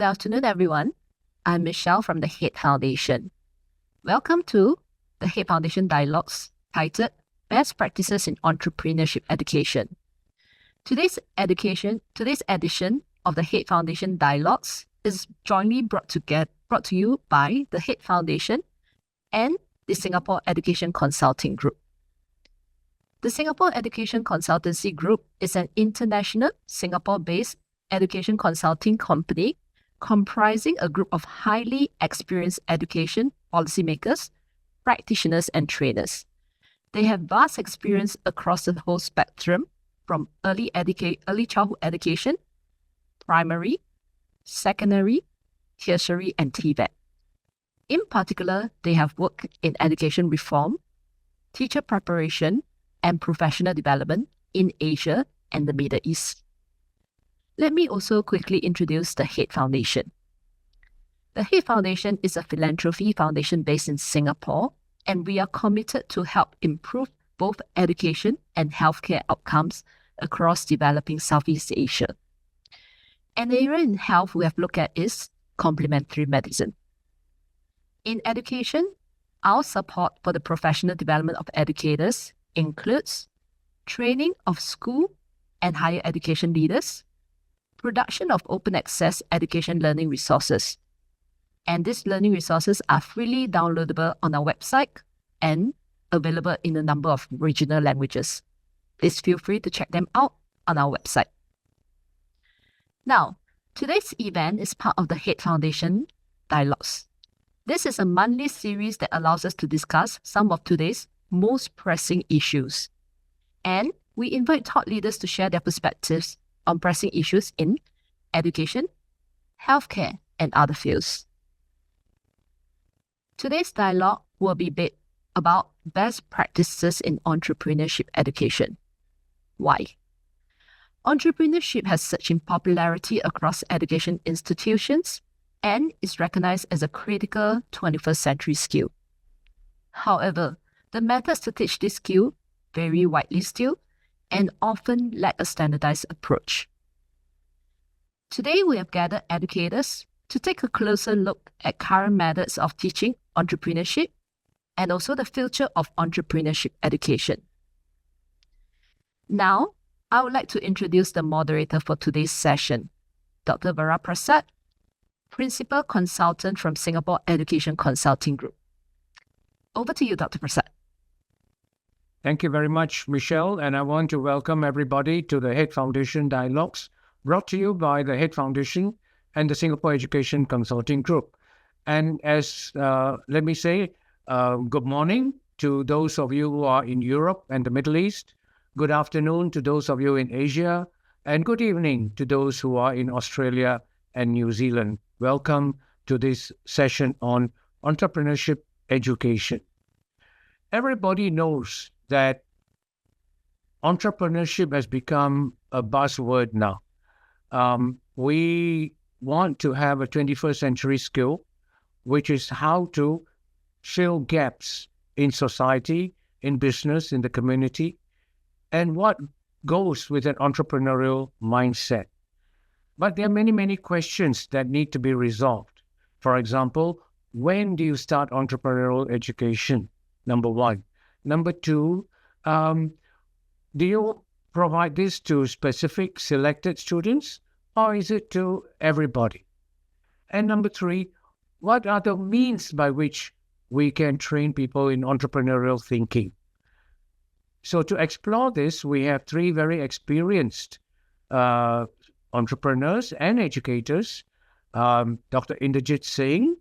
Good afternoon, everyone. I'm Michelle from the Head Foundation. Welcome to the Head Foundation Dialogues titled Best Practices in Entrepreneurship Education. Today's edition of the Head Foundation Dialogues is jointly brought to you by the Head Foundation and the Singapore Education Consulting Group. The Singapore Education Consultancy Group is an international Singapore-based education consulting company comprising a group of highly experienced education policymakers, practitioners, and trainers. They have vast experience across the whole spectrum from early childhood education, primary, secondary, tertiary, and TVET. In particular, they have worked in education reform, teacher preparation, and professional development in Asia and the Middle East. Let me also quickly introduce the Head Foundation. The Head Foundation is a philanthropy foundation based in Singapore, and we are committed to help improve both education and healthcare outcomes across developing Southeast Asia. An area in health we have looked at is complementary medicine. In education, our support for the professional development of educators includes training of school and higher education leaders, production of open access education learning resources. And these learning resources are freely downloadable on our website and available in a number of regional languages. Please feel free to check them out on our website. Now, today's event is part of the Head Foundation Dialogues. This is a monthly series that allows us to discuss some of today's most pressing issues. And we invite thought leaders to share their perspectives on pressing issues in education, healthcare, and other fields. Today's dialogue will be about best practices in entrepreneurship education. Why? Entrepreneurship has surged in popularity across education institutions and is recognized as a critical 21st century skill. However, the methods to teach this skill vary widely still and often lack a standardized approach. Today, we have gathered educators to take a closer look at current methods of teaching entrepreneurship and also the future of entrepreneurship education. Now, I would like to introduce the moderator for today's session, Dr. Varaprasad, Principal Consultant from Singapore Education Consulting Group. Over to you, Dr. Prasad. Thank you very much, Michelle, and I want to welcome everybody to the Head Foundation Dialogues, brought to you by the Head Foundation and the Singapore Education Consulting Group. And let me say, good morning to those of you who are in Europe and the Middle East, good afternoon to those of you in Asia, and good evening to those who are in Australia and New Zealand. Welcome to this session on entrepreneurship education. Everybody knows that entrepreneurship has become a buzzword now. We want to have a 21st century skill, which is how to fill gaps in society, in business, in the community, and what goes with an entrepreneurial mindset. But there are many, many questions that need to be resolved. For example, when do you start entrepreneurial education? Number one. Number two, do you provide this to specific selected students, or is it to everybody? And number three, what are the means by which we can train people in entrepreneurial thinking? So to explore this, we have three very experienced entrepreneurs and educators, Dr. Inderjit Singh,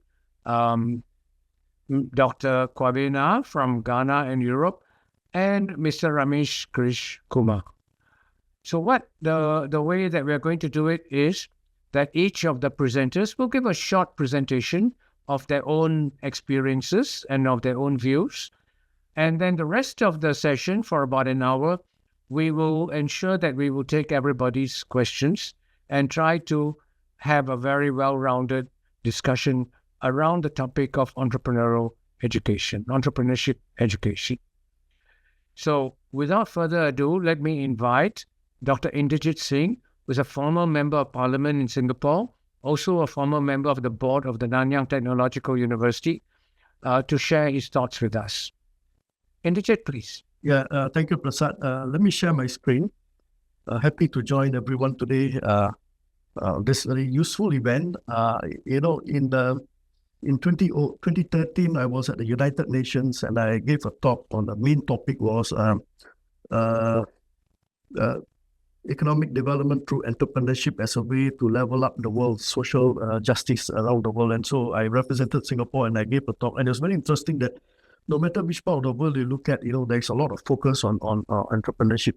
Dr. Kwabena from Ghana and Europe, and Mr. Ramesh Krish Kumar. So what the way that we are going to do it is that each of the presenters will give a short presentation of their own experiences and of their own views. And then the rest of the session, for about an hour, we will ensure that we will take everybody's questions and try to have a very well-rounded discussion around the topic of entrepreneurship education. So without further ado, let me invite Dr. Inderjit Singh, who is a former Member of Parliament in Singapore also a former member of the board of the Nanyang Technological University, to share his thoughts with us. Indrajit, please. Yeah, thank you, Prasad. Let me share my screen. Happy to join everyone today. This very useful event. In 2013, I was at the United Nations and I gave a talk on the main topic was economic development through entrepreneurship as a way to level up the world's social justice around the world. And so I represented Singapore and I gave a talk. And it was very interesting that no matter which part of the world you look at, there's a lot of focus on entrepreneurship.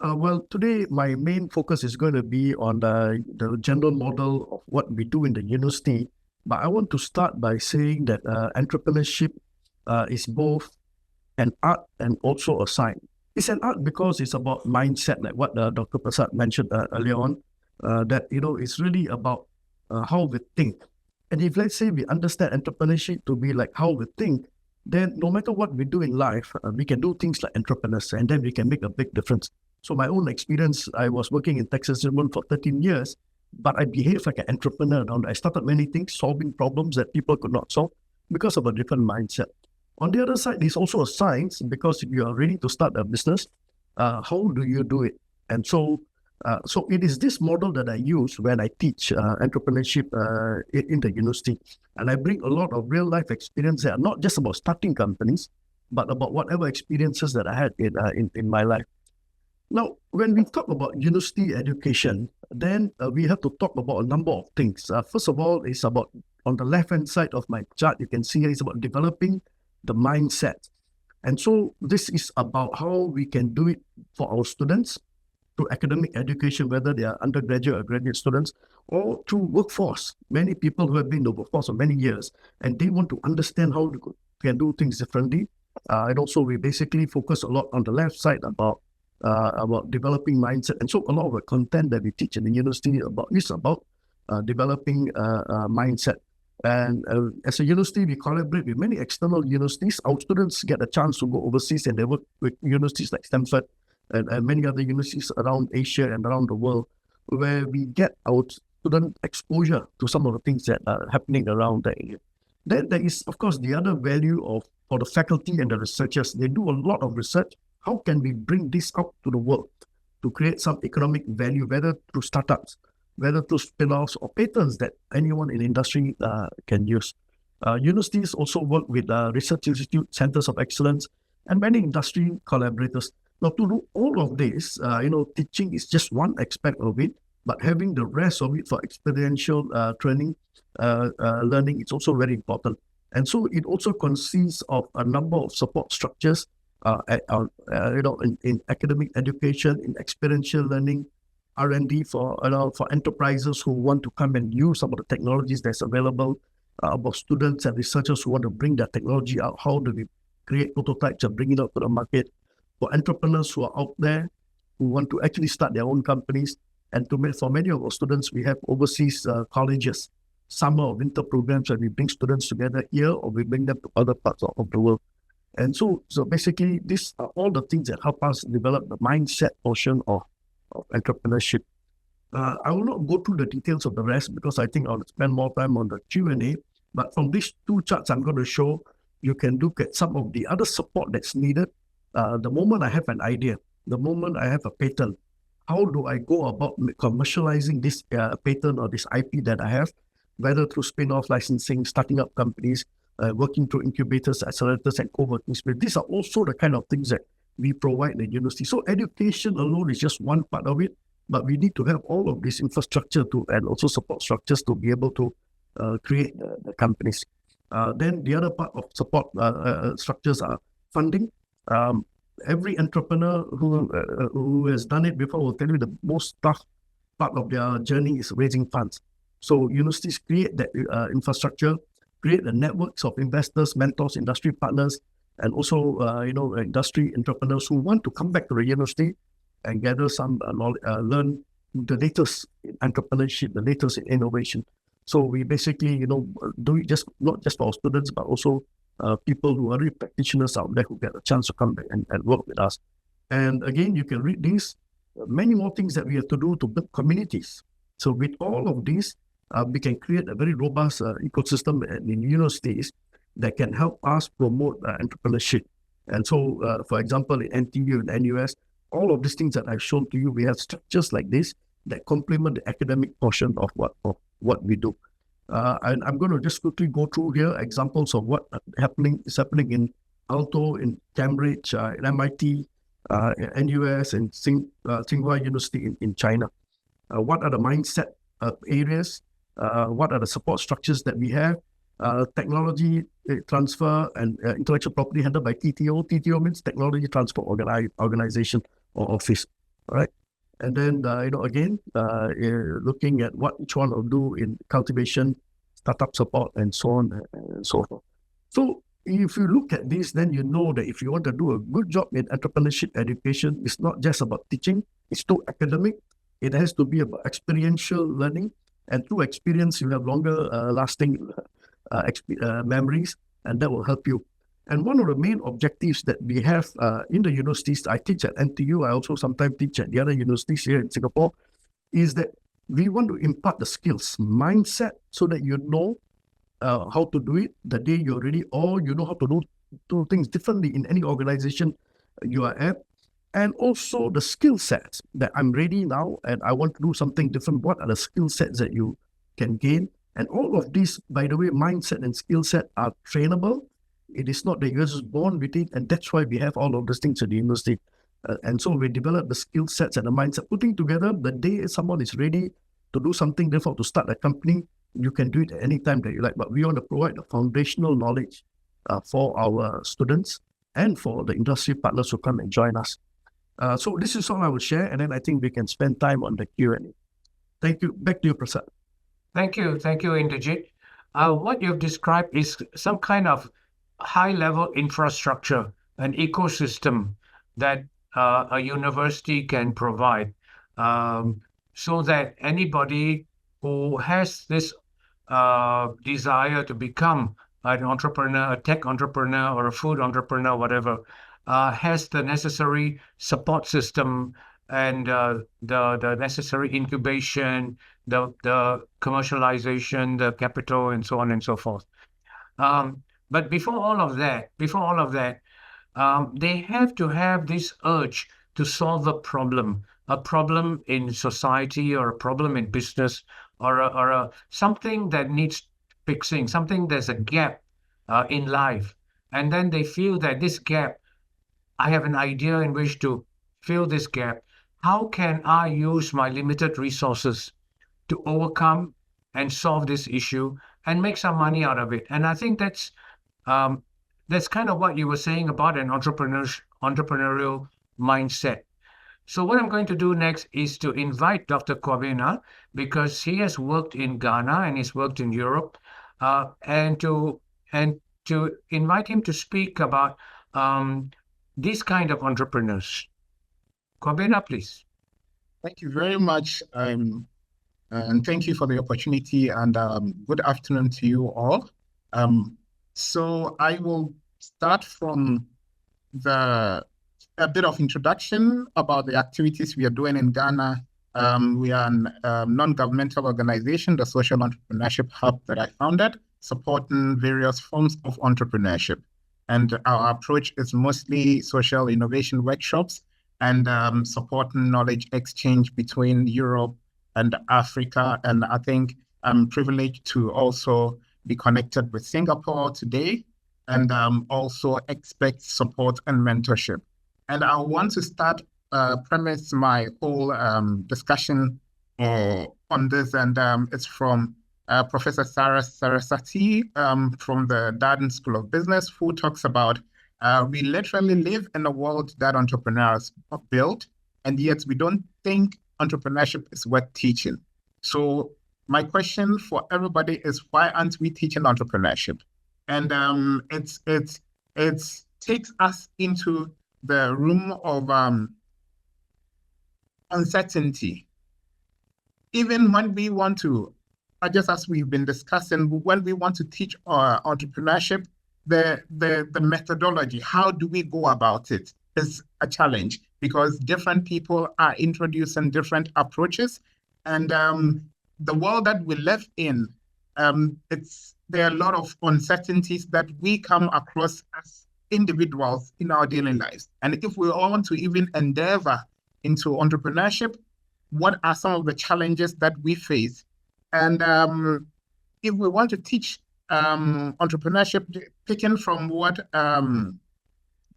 Well, today my main focus is going to be on the general model of what we do in the university. But I want to start by saying that entrepreneurship is both an art and also a science. It's an art because it's about mindset, like what Dr. Prasad mentioned earlier on, that, it's really about how we think. And if, let's say, we understand entrepreneurship to be like how we think, then no matter what we do in life, we can do things like entrepreneurs, and then we can make a big difference. So my own experience, I was working in tax assessment for 13 years, but I behaved like an entrepreneur. I started many things, solving problems that people could not solve because of a different mindset. On the other side, there's also a science, because if you are ready to start a business, how do you do it? And so it is this model that I use when I teach entrepreneurship in the university. And I bring a lot of real life experience that are not just about starting companies, but about whatever experiences that I had in my life. Now, when we talk about university education, then we have to talk about a number of things. First of all, it's about, on the left-hand side of my chart, you can see it's about developing the mindset. And so this is about how we can do it for our students through academic education, whether they are undergraduate or graduate students, or through workforce. Many people who have been in the workforce for many years, and they want to understand how they can do things differently. And also we basically focus a lot on the left side about developing mindset. And so a lot of the content that we teach in the university is about developing mindset. And as a university, we collaborate with many external universities. Our students get a chance to go overseas, and they work with universities like Stanford and many other universities around Asia and around the world, where we get our student exposure to some of the things that are happening around the area. Then there is, of course, the other value for the faculty and the researchers. They do a lot of research. How can we bring this out to the world to create some economic value, whether through startups, whether through spin-offs or patents that anyone in industry can use. Universities also work with research institute, centers of excellence, and many industry collaborators. Now, to do all of this, teaching is just one aspect of it, but having the rest of it for experiential training, learning, is also very important. And so it also consists of a number of support structures, in academic education, in experiential learning, R&D for enterprises who want to come and use some of the technologies that's available, about students and researchers who want to bring that technology out. How do we create prototypes and bring it out to the market? For entrepreneurs who are out there who want to actually start their own companies. And for many of our students, we have overseas colleges, summer or winter programs where we bring students together here or we bring them to other parts of the world. And so basically, these are all the things that help us develop the mindset portion of entrepreneurship. I will not go through the details of the rest because I think I'll spend more time on the Q&A. But from these two charts I'm going to show, you can look at some of the other support that's needed. The moment I have an idea, the moment I have a patent, how do I go about commercializing this patent or this IP that I have, whether through spin-off licensing, starting up companies, working through incubators, accelerators, and co-working space. These are also the kind of things that we provide at university. So education alone is just one part of it, but we need to have all of this infrastructure and also support structures to be able to create the companies. Then the other part of support structures are funding. Every entrepreneur who has done it before will tell you the most tough part of their journey is raising funds. So universities create that infrastructure, create the networks of investors, mentors, industry partners, and also industry entrepreneurs who want to come back to the university and gather some knowledge, learn the latest in entrepreneurship, the latest in innovation. So we basically do it not just for our students, but also people who are really practitioners out there who get a chance to come back and work with us. And again, you can read these, many more things that we have to do to build communities. So with all of these, we can create a very robust ecosystem in universities that can help us promote entrepreneurship. And so, for example, in NTU and NUS, all of these things that I've shown to you, we have structures like this that complement the academic portion of what we do. And I'm going to just quickly go through here examples of what is happening in Aalto, in Cambridge, in MIT, NUS, and Tsinghua University in China. What are the mindset areas? What are the support structures that we have? Technology transfer and intellectual property handled by TTO. TTO means Technology Transfer Organization or Office. All right. And then, again, looking at what each one will do in cultivation, startup support, and so on and so forth. So if you look at this, then you know that if you want to do a good job in entrepreneurship education, it's not just about teaching, it's too academic. It has to be about experiential learning. And through experience, you have longer lasting memories, and that will help you. And one of the main objectives that we have in the universities, I teach at NTU, I also sometimes teach at the other universities here in Singapore, is that we want to impart the skills, mindset, so that you know how to do it the day you're ready, or you know how to do things differently in any organization you are at. And also the skill sets that I'm ready now and I want to do something different. What are the skill sets that you can gain? And all of these, by the way, mindset and skill set are trainable. It is not that you're just born with it, and that's why we have all of these things at the university. And so we develop the skill sets and the mindset, putting together the day someone is ready to do something different, to start a company, you can do it at any time that you like. But we want to provide the foundational knowledge for our students and for the industry partners who come and join us. So this is all I will share, and then I think we can spend time on the Q&A. Thank you. Back to you, Prasad. Thank you, Inderjit. What you've described is some kind of high-level infrastructure, an ecosystem that a university can provide, so that anybody who has this desire to become an entrepreneur, a tech entrepreneur, or a food entrepreneur, whatever, has the necessary support system and the necessary incubation, the commercialization, the capital, and so on and so forth. But before all of that, they have to have this urge to solve a problem in society, or a problem in business, or something that needs fixing, something there's a gap in life. And then they feel that this gap, I have an idea in which to fill this gap. How can I use my limited resources to overcome and solve this issue and make some money out of it? And I think that's kind of what you were saying about an entrepreneurial mindset. So what I'm going to do next is to invite Dr. Kwabena, because he has worked in Ghana and he's worked in Europe, and to invite him to speak about these kind of entrepreneurs. Kwabena, please. Thank you very much, and thank you for the opportunity, and good afternoon to you all. So I will start from a bit of introduction about the activities we are doing in Ghana. We are a non-governmental organization, the Social Entrepreneurship Hub that I founded, supporting various forms of entrepreneurship. And our approach is mostly social innovation workshops and supporting knowledge exchange between Europe and Africa. And I think I'm privileged to also be connected with Singapore today, and also expect support and mentorship. And I want to start premise my whole discussion on this, and it's from Professor Saraswati from the Darden School of Business, who talks about we literally live in a world that entrepreneurs have built, and yet we don't think entrepreneurship is worth teaching. So my question for everybody is, why aren't we teaching entrepreneurship? And it takes us into the room of uncertainty. Even when we want to, just as we've been discussing, when we want to teach entrepreneurship, the methodology, how do we go about it, is a challenge, because different people are introducing different approaches, and the world that we live in, there are a lot of uncertainties that we come across as individuals in our daily lives. And if we all want to even endeavor into entrepreneurship, what are some of the challenges that we face? And if we want to teach entrepreneurship, picking from what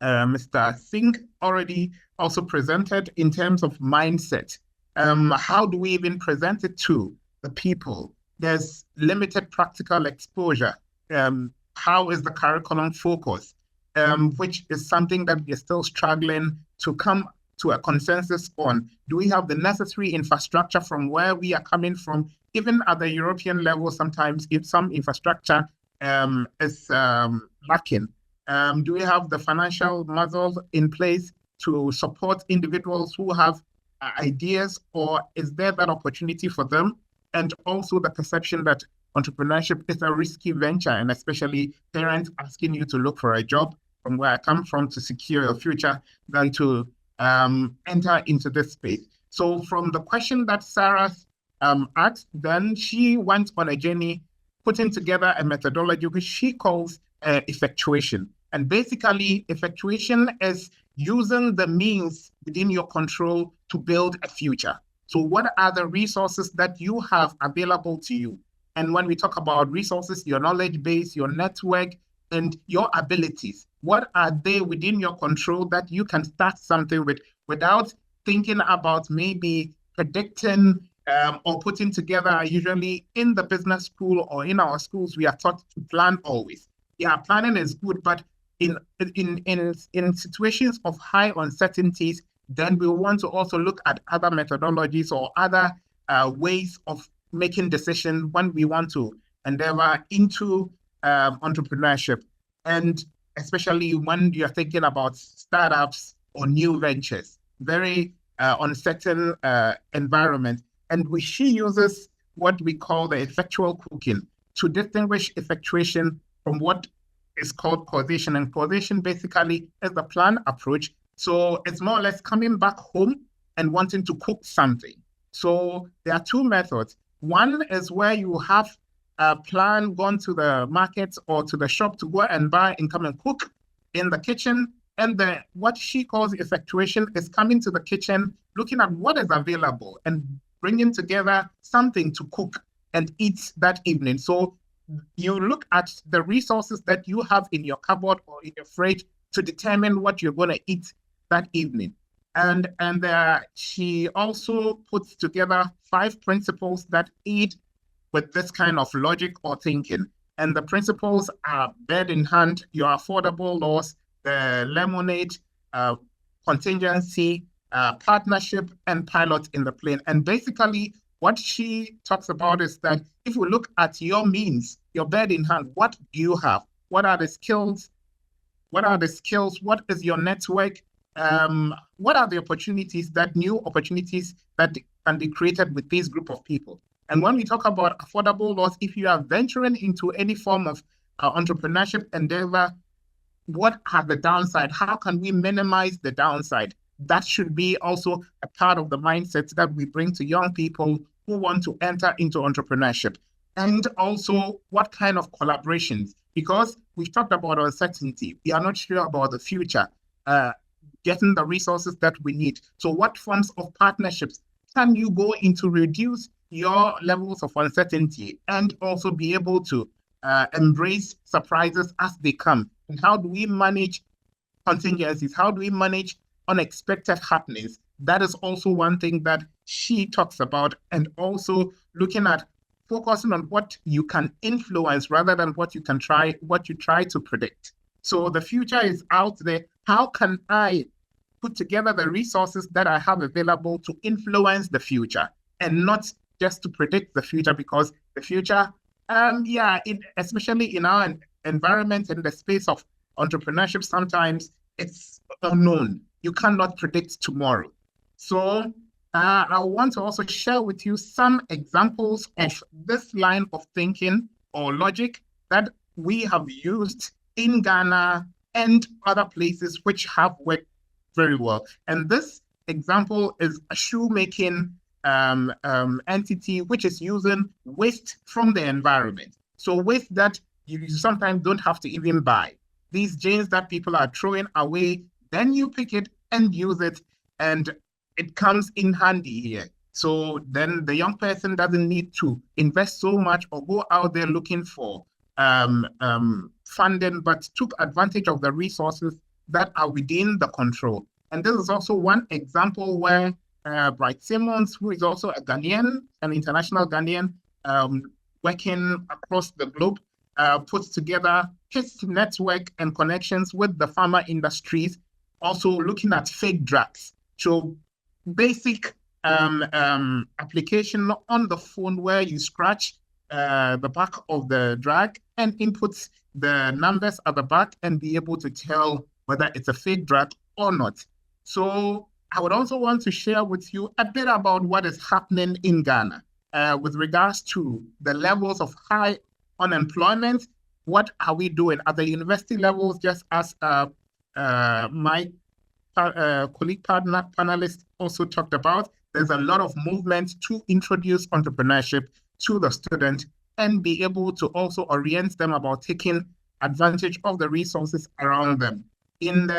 Mr. Singh already also presented in terms of mindset, how do we even present it to the people? There's limited practical exposure. How is the curriculum focused? Which is something that we're still struggling to come to a consensus on. Do we have the necessary infrastructure from where we are coming from? Even at the European level, sometimes if some infrastructure is lacking, do we have the financial muscle in place to support individuals who have ideas, or is there that opportunity for them? And also the perception that entrepreneurship is a risky venture, and especially parents asking you to look for a job from where I come from to secure a future than to enter into this space. So from the question that Sarah asked, then she went on a journey putting together a methodology which she calls effectuation. And basically, effectuation is using the means within your control to build a future. So what are the resources that you have available to you? And when we talk about resources, your knowledge base, your network, and your abilities, what are they within your control that you can start something with without thinking about maybe predicting or putting together? Usually in the business school or in our schools, we are taught to plan always. Yeah, planning is good, but in situations of high uncertainties, then we want to also look at other methodologies or other ways of making decisions when we want to endeavor into entrepreneurship, and especially when you're thinking about startups or new ventures, very uncertain environment. And she uses what we call the effectual cooking to distinguish effectuation from what is called causation. And causation basically is the plan approach. So it's more or less coming back home and wanting to cook something. So there are two methods. One is where you have a plan, gone to the market or to the shop to go and buy and come and cook in the kitchen. And what she calls effectuation is coming to the kitchen, looking at what is available and bringing together something to cook and eat that evening. So you look at the resources that you have in your cupboard or in your fridge to determine what you're going to eat that evening. And she also puts together 5 principles that aid with this kind of logic or thinking. And the principles are bird in hand, your affordable loss, the lemonade, contingency, partnership, and pilot in the plane. And basically, what she talks about is that if you look at your means, your bird in hand, what do you have? What are the skills? What is your network? What are the new opportunities that can be created with this group of people? And when we talk about affordable loss, if you are venturing into any form of entrepreneurship endeavor, what are the downside? How can we minimize the downside? That should be also a part of the mindset that we bring to young people who want to enter into entrepreneurship. And also, what kind of collaborations? Because we've talked about uncertainty. We are not sure about the future, getting the resources that we need. So what forms of partnerships can you go into reduce your levels of uncertainty and also be able to embrace surprises as they come? And how do we manage contingencies? How do we manage unexpected happenings? That is also one thing that she talks about, and also looking at focusing on what you can influence rather than what you try to predict. So the future is out there. How can I put together the resources that I have available to influence the future and not just to predict the future? Because the future, especially in our environment and the space of entrepreneurship, sometimes it's unknown. You cannot predict tomorrow. So I want to also share with you some examples of this line of thinking or logic that we have used in Ghana and other places which have worked very well. And this example is a shoemaking entity which is using waste from the environment. So waste that you sometimes don't have to even buy. These jeans that people are throwing away, then you pick it and use it, and it comes in handy here. So then the young person doesn't need to invest so much or go out there looking for funding, but took advantage of the resources that are within the control. And this is also one example where Bright Simmons, who is also a Ghanaian, an international Ghanaian, working across the globe, puts together his network and connections with the pharma industries, also looking at fake drugs. So basic application on the phone where you scratch the back of the drug and inputs the numbers at the back and be able to tell whether it's a fake drug or not. So I would also want to share with you a bit about what is happening in Ghana with regards to the levels of high unemployment. What are we doing at the university levels? Just as my colleague panelist also talked about, there's a lot of movement to introduce entrepreneurship to the student and be able to also orient them about taking advantage of the resources around them. In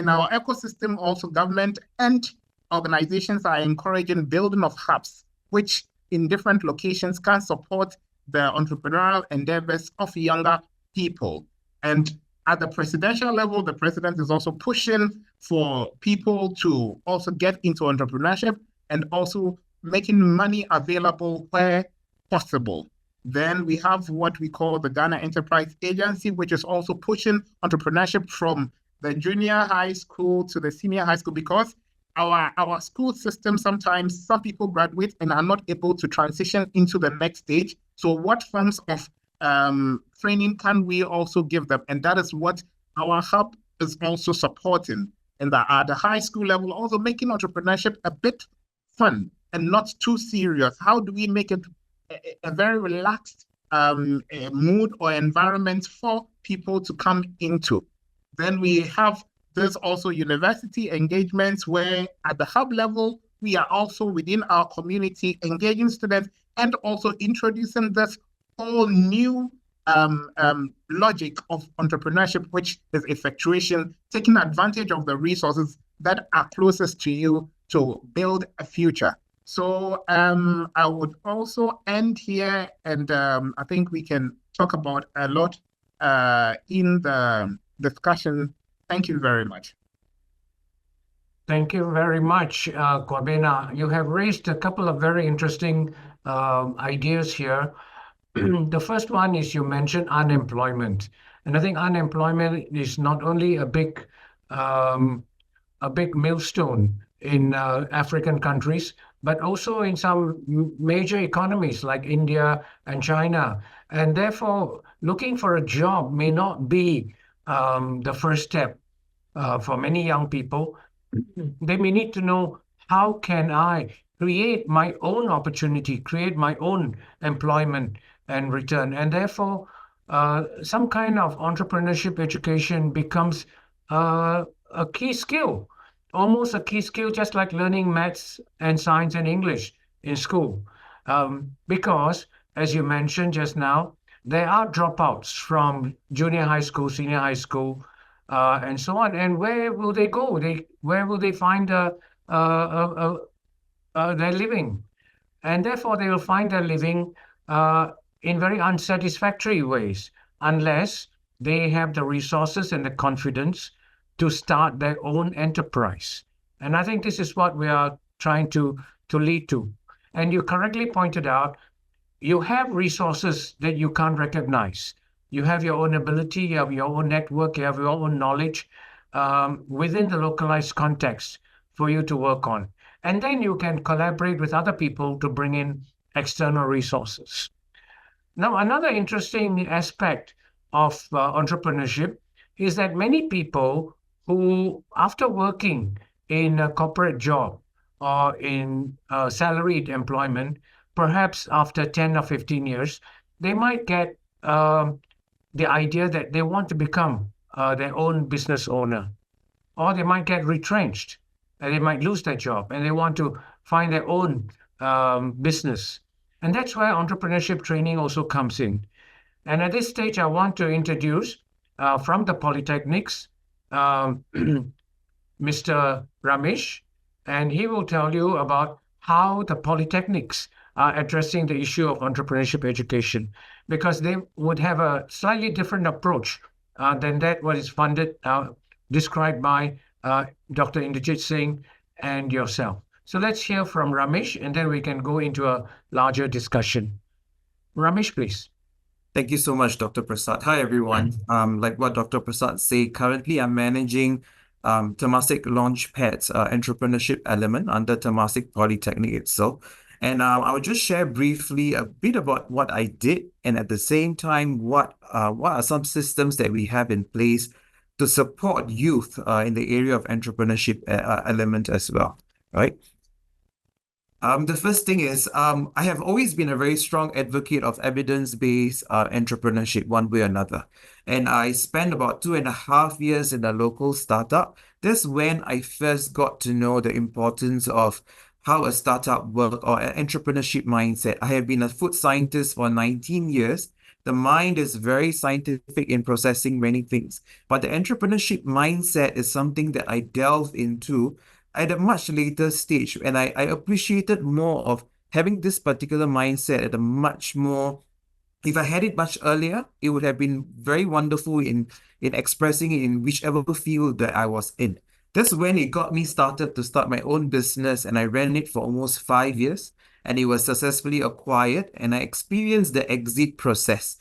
our ecosystem, also government and organizations are encouraging building of hubs, which in different locations can support the entrepreneurial endeavors of younger people. And at the presidential level, the president is also pushing for people to also get into entrepreneurship and also making money available where possible. Then we have what we call the Ghana Enterprise Agency, which is also pushing entrepreneurship from the junior high school to the senior high school, because our school system, sometimes some people graduate and are not able to transition into the next stage. So what forms of training can we also give them? And that is what our hub is also supporting. And at the high school level, also making entrepreneurship a bit fun and not too serious. How do we make it a very relaxed mood or environment for people to come into? Then we have there's also university engagements where at the hub level, we are also within our community engaging students and also introducing this whole new logic of entrepreneurship, which is effectuation, taking advantage of the resources that are closest to you to build a future. So I would also end here, and I think we can talk about a lot in the discussion. Thank you very much. Thank you very much, Kwabena. You have raised a couple of very interesting ideas here. The first one is you mentioned unemployment. And I think unemployment is not only a big millstone in African countries, but also in some major economies like India and China. And therefore, looking for a job may not be the first step for many young people. They may need to know, how can I create my own opportunity, create my own employment and return? And therefore, some kind of entrepreneurship education becomes a key skill, almost a key skill, just like learning maths and science and English in school. Because, as you mentioned just now, there are dropouts from junior high school, senior high school, and so on. And where will they go? Where will they find their living? And therefore, they will find their living in very unsatisfactory ways, unless they have the resources and the confidence to start their own enterprise. And I think this is what we are trying to lead to. And you correctly pointed out, you have resources that you can't recognize. You have your own ability, you have your own network, you have your own knowledge within the localized context for you to work on. And then you can collaborate with other people to bring in external resources. Now, another interesting aspect of entrepreneurship is that many people who, after working in a corporate job or in salaried employment, perhaps after 10 or 15 years, they might get the idea that they want to become their own business owner, or they might get retrenched and they might lose their job and they want to find their own business. And that's where entrepreneurship training also comes in. And at this stage, I want to introduce from the polytechnics, Mr. Ramesh, and he will tell you about how the polytechnics are addressing the issue of entrepreneurship education, because they would have a slightly different approach than that what is funded, described by Dr. Inderjit Singh and yourself. So let's hear from Ramesh, and then we can go into a larger discussion. Ramesh, please. Thank you so much, Dr. Prasad. Hi, everyone. Like what Dr. Prasad said, currently I'm managing Temasek Launchpad's entrepreneurship element under Temasek Polytechnic itself. And I will just share briefly a bit about what I did, and at the same time, what are some systems that we have in place to support youth in the area of entrepreneurship element as well, right? The first thing is, I have always been a very strong advocate of evidence-based entrepreneurship one way or another. And I spent about 2.5 years in a local startup. That's when I first got to know the importance of how a startup works or an entrepreneurship mindset. I have been a food scientist for 19 years. The mind is very scientific in processing many things. But the entrepreneurship mindset is something that I delve into at a much later stage, and I appreciated more of having this particular mindset at a much more, if I had it much earlier, it would have been very wonderful in expressing it in whichever field that I was in. That's when it got me started to start my own business, and I ran it for almost 5 years, and it was successfully acquired, and I experienced the exit process.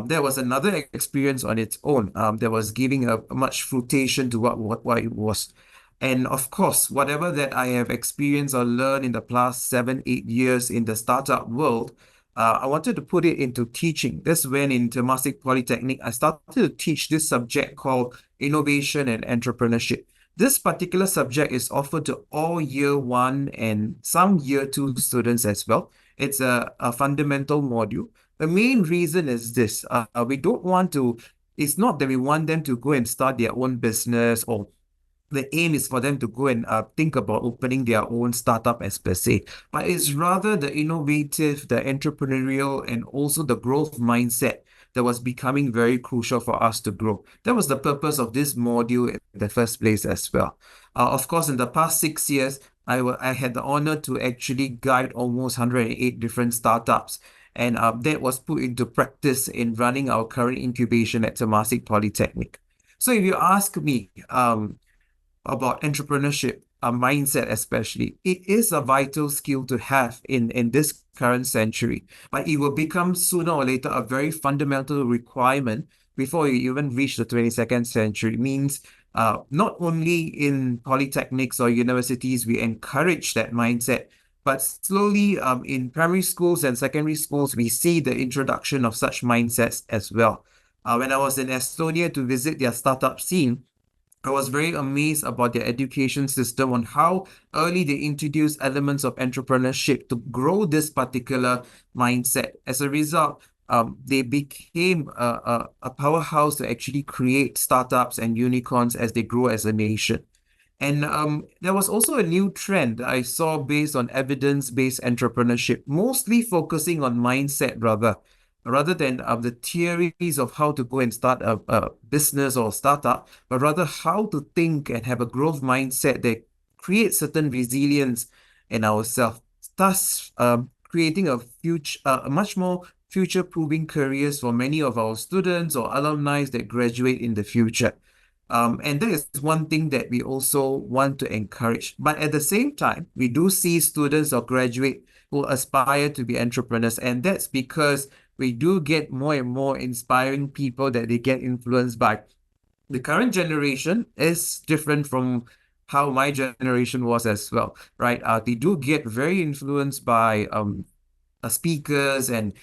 There was another experience on its own. There was giving a much fruition to what it was. And of course, whatever that I have experienced or learned in the past 7, 8 years in the startup world, I wanted to put it into teaching. That's when in Temasek Polytechnic, I started to teach this subject called Innovation and Entrepreneurship. This particular subject is offered to all year 1 and some year 2 students as well. It's a fundamental module. The main reason is this. We don't want to, it's not that we want them to go and start their own business, or the aim is for them to go and think about opening their own startup as per se, but it's rather the innovative, the entrepreneurial, and also the growth mindset that was becoming very crucial for us to grow. That was the purpose of this module in the first place as well. Of course, in the past 6 years, I had the honor to actually guide almost 108 different startups, and that was put into practice in running our current incubation at Temasek Polytechnic. So if you ask me, about entrepreneurship, a mindset especially, it is a vital skill to have in this current century, but it will become sooner or later a very fundamental requirement before you even reach the 22nd century. It means not only in polytechnics or universities we encourage that mindset, but slowly in primary schools and secondary schools, we see the introduction of such mindsets as well. When I was in Estonia to visit their startup scene, I was very amazed about their education system on how early they introduced elements of entrepreneurship to grow this particular mindset. As a result, they became a powerhouse to actually create startups and unicorns as they grow as a nation. And there was also a new trend I saw based on evidence-based entrepreneurship, mostly focusing on mindset rather than the theories of how to go and start a business or startup, but rather how to think and have a growth mindset that creates certain resilience in ourselves, thus creating a much more future-proofing careers for many of our students or alumni that graduate in the future. And that is one thing that we also want to encourage. But at the same time, we do see students or graduate who aspire to be entrepreneurs, and that's because we do get more and more inspiring people that they get influenced by. The current generation is different from how my generation was as well, right? They do get very influenced by speakers and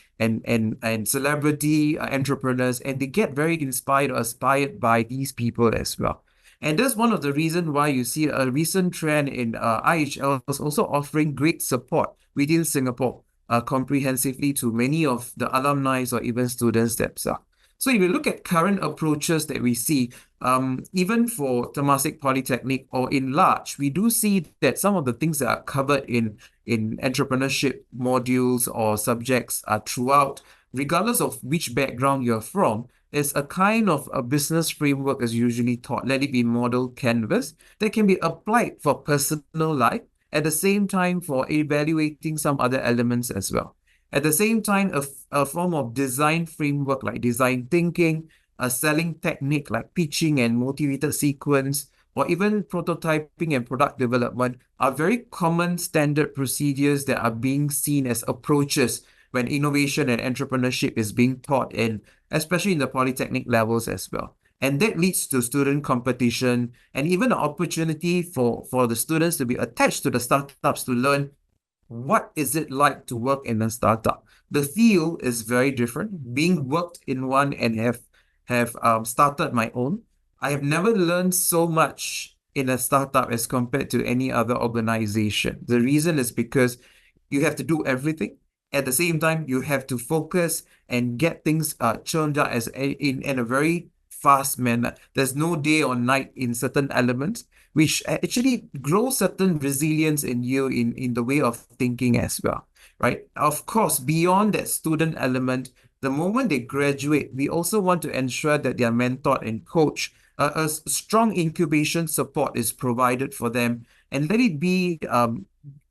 celebrity entrepreneurs, and they get very inspired or aspired by these people as well. And that's one of the reasons why you see a recent trend in IHL is also offering great support within Singapore comprehensively to many of the alumni or even students themselves. So if you look at current approaches that we see, even for Temasek Polytechnic or in large, we do see that some of the things that are covered in entrepreneurship modules or subjects are throughout, regardless of which background you're from, is a kind of a business framework is usually taught. Let it be model canvas that can be applied for personal life, at the same time for evaluating some other elements as well. At the same time, a form of design framework like design thinking, a selling technique like pitching and motivated sequence, or even prototyping and product development are very common standard procedures that are being seen as approaches when innovation and entrepreneurship is being taught in, especially in the polytechnic levels as well. And that leads to student competition and even an opportunity for the students to be attached to the startups to learn what is it like to work in a startup. The feel is very different. Being worked in one and have started my own, I have never learned so much in a startup as compared to any other organization. The reason is because you have to do everything. At the same time, you have to focus and get things churned out in a very fast manner. There's no day or night in certain elements, which actually grows certain resilience in you in the way of thinking as well, right? Of course, beyond that student element, the moment they graduate, we also want to ensure that they are mentored and coached. A strong incubation support is provided for them, and let it be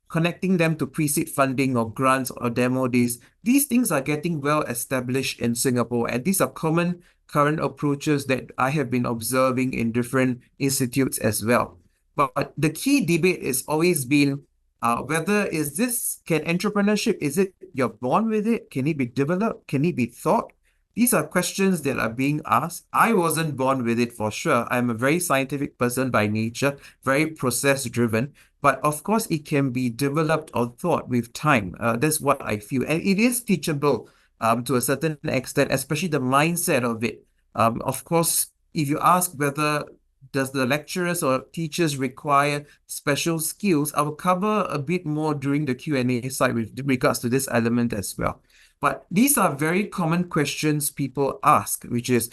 connecting them to pre-seed funding or grants or demo days. These things are getting well established in Singapore, and these are common current approaches that I have been observing in different institutes as well. But the key debate is always been whether can entrepreneurship, is it you're born with it? Can it be developed? Can it be taught? These are questions that are being asked. I wasn't born with it for sure. I'm a very scientific person by nature, very process driven. But of course, it can be developed or taught with time. That's what I feel. And it is teachable to a certain extent, especially the mindset of it. Of course, if you ask whether does the lecturers or teachers require special skills, I will cover a bit more during the Q&A side with regards to this element as well. But these are very common questions people ask, which is,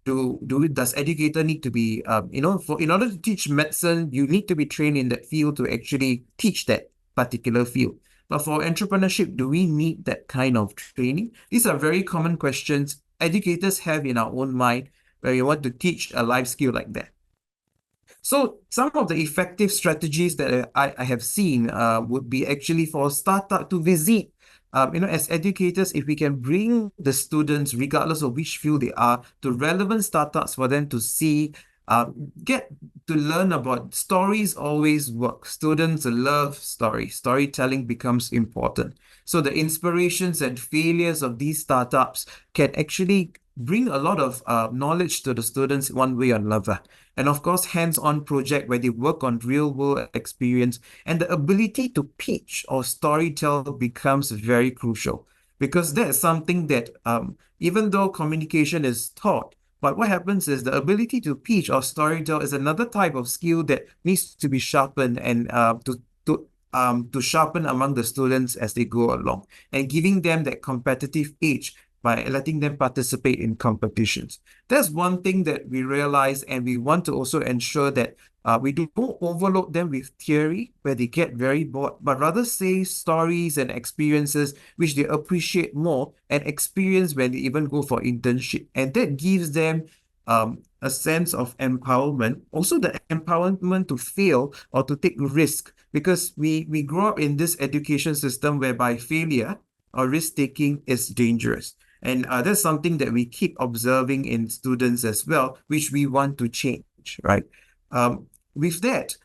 does educator need to be, in order to teach medicine, you need to be trained in that field to actually teach that particular field. But for entrepreneurship, do we need that kind of training? These are very common questions educators have in our own mind where we want to teach a life skill like that. So some of the effective strategies that I have seen would be actually for a startup to visit. As educators, if we can bring the students, regardless of which field they are, to relevant startups for them to see, get to learn about stories always work. Students love stories. Storytelling becomes important. So the inspirations and failures of these startups can actually bring a lot of knowledge to the students one way or another. And of course, hands-on project where they work on real-world experience and the ability to pitch or storytell becomes very crucial, because that's something that even though communication is taught, but what happens is the ability to pitch or storytell is another type of skill that needs to be sharpened and to sharpen among the students as they go along and giving them that competitive edge by letting them participate in competitions. That's one thing that we realize, and we want to also ensure that we don't overload them with theory where they get very bored, but rather say stories and experiences which they appreciate more and experience when they even go for internship. And that gives them a sense of empowerment, also the empowerment to fail or to take risk, because we grow up in this education system whereby failure or risk-taking is dangerous. And that's something that we keep observing in students as well, which we want to change, right? With that,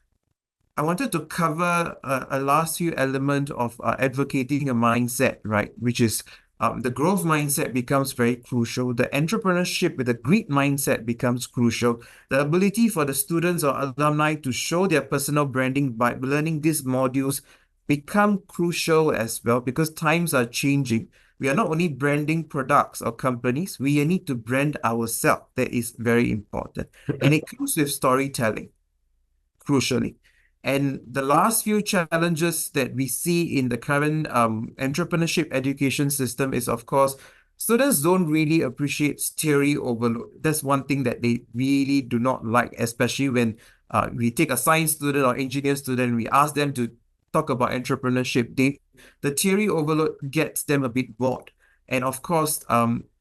I wanted to cover a last few element of advocating a mindset, right? Which is the growth mindset becomes very crucial. The entrepreneurship with a great mindset becomes crucial. The ability for the students or alumni to show their personal branding by learning these modules become crucial as well, because times are changing. We are not only branding products or companies, we need to brand ourselves. That is very important. And it comes with storytelling, crucially. And the last few challenges that we see in the current entrepreneurship education system is, of course, students don't really appreciate theory overload. That's one thing that they really do not like, especially when we take a science student or engineer student, we ask them to talk about entrepreneurship. The theory overload gets them a bit bored. And of course,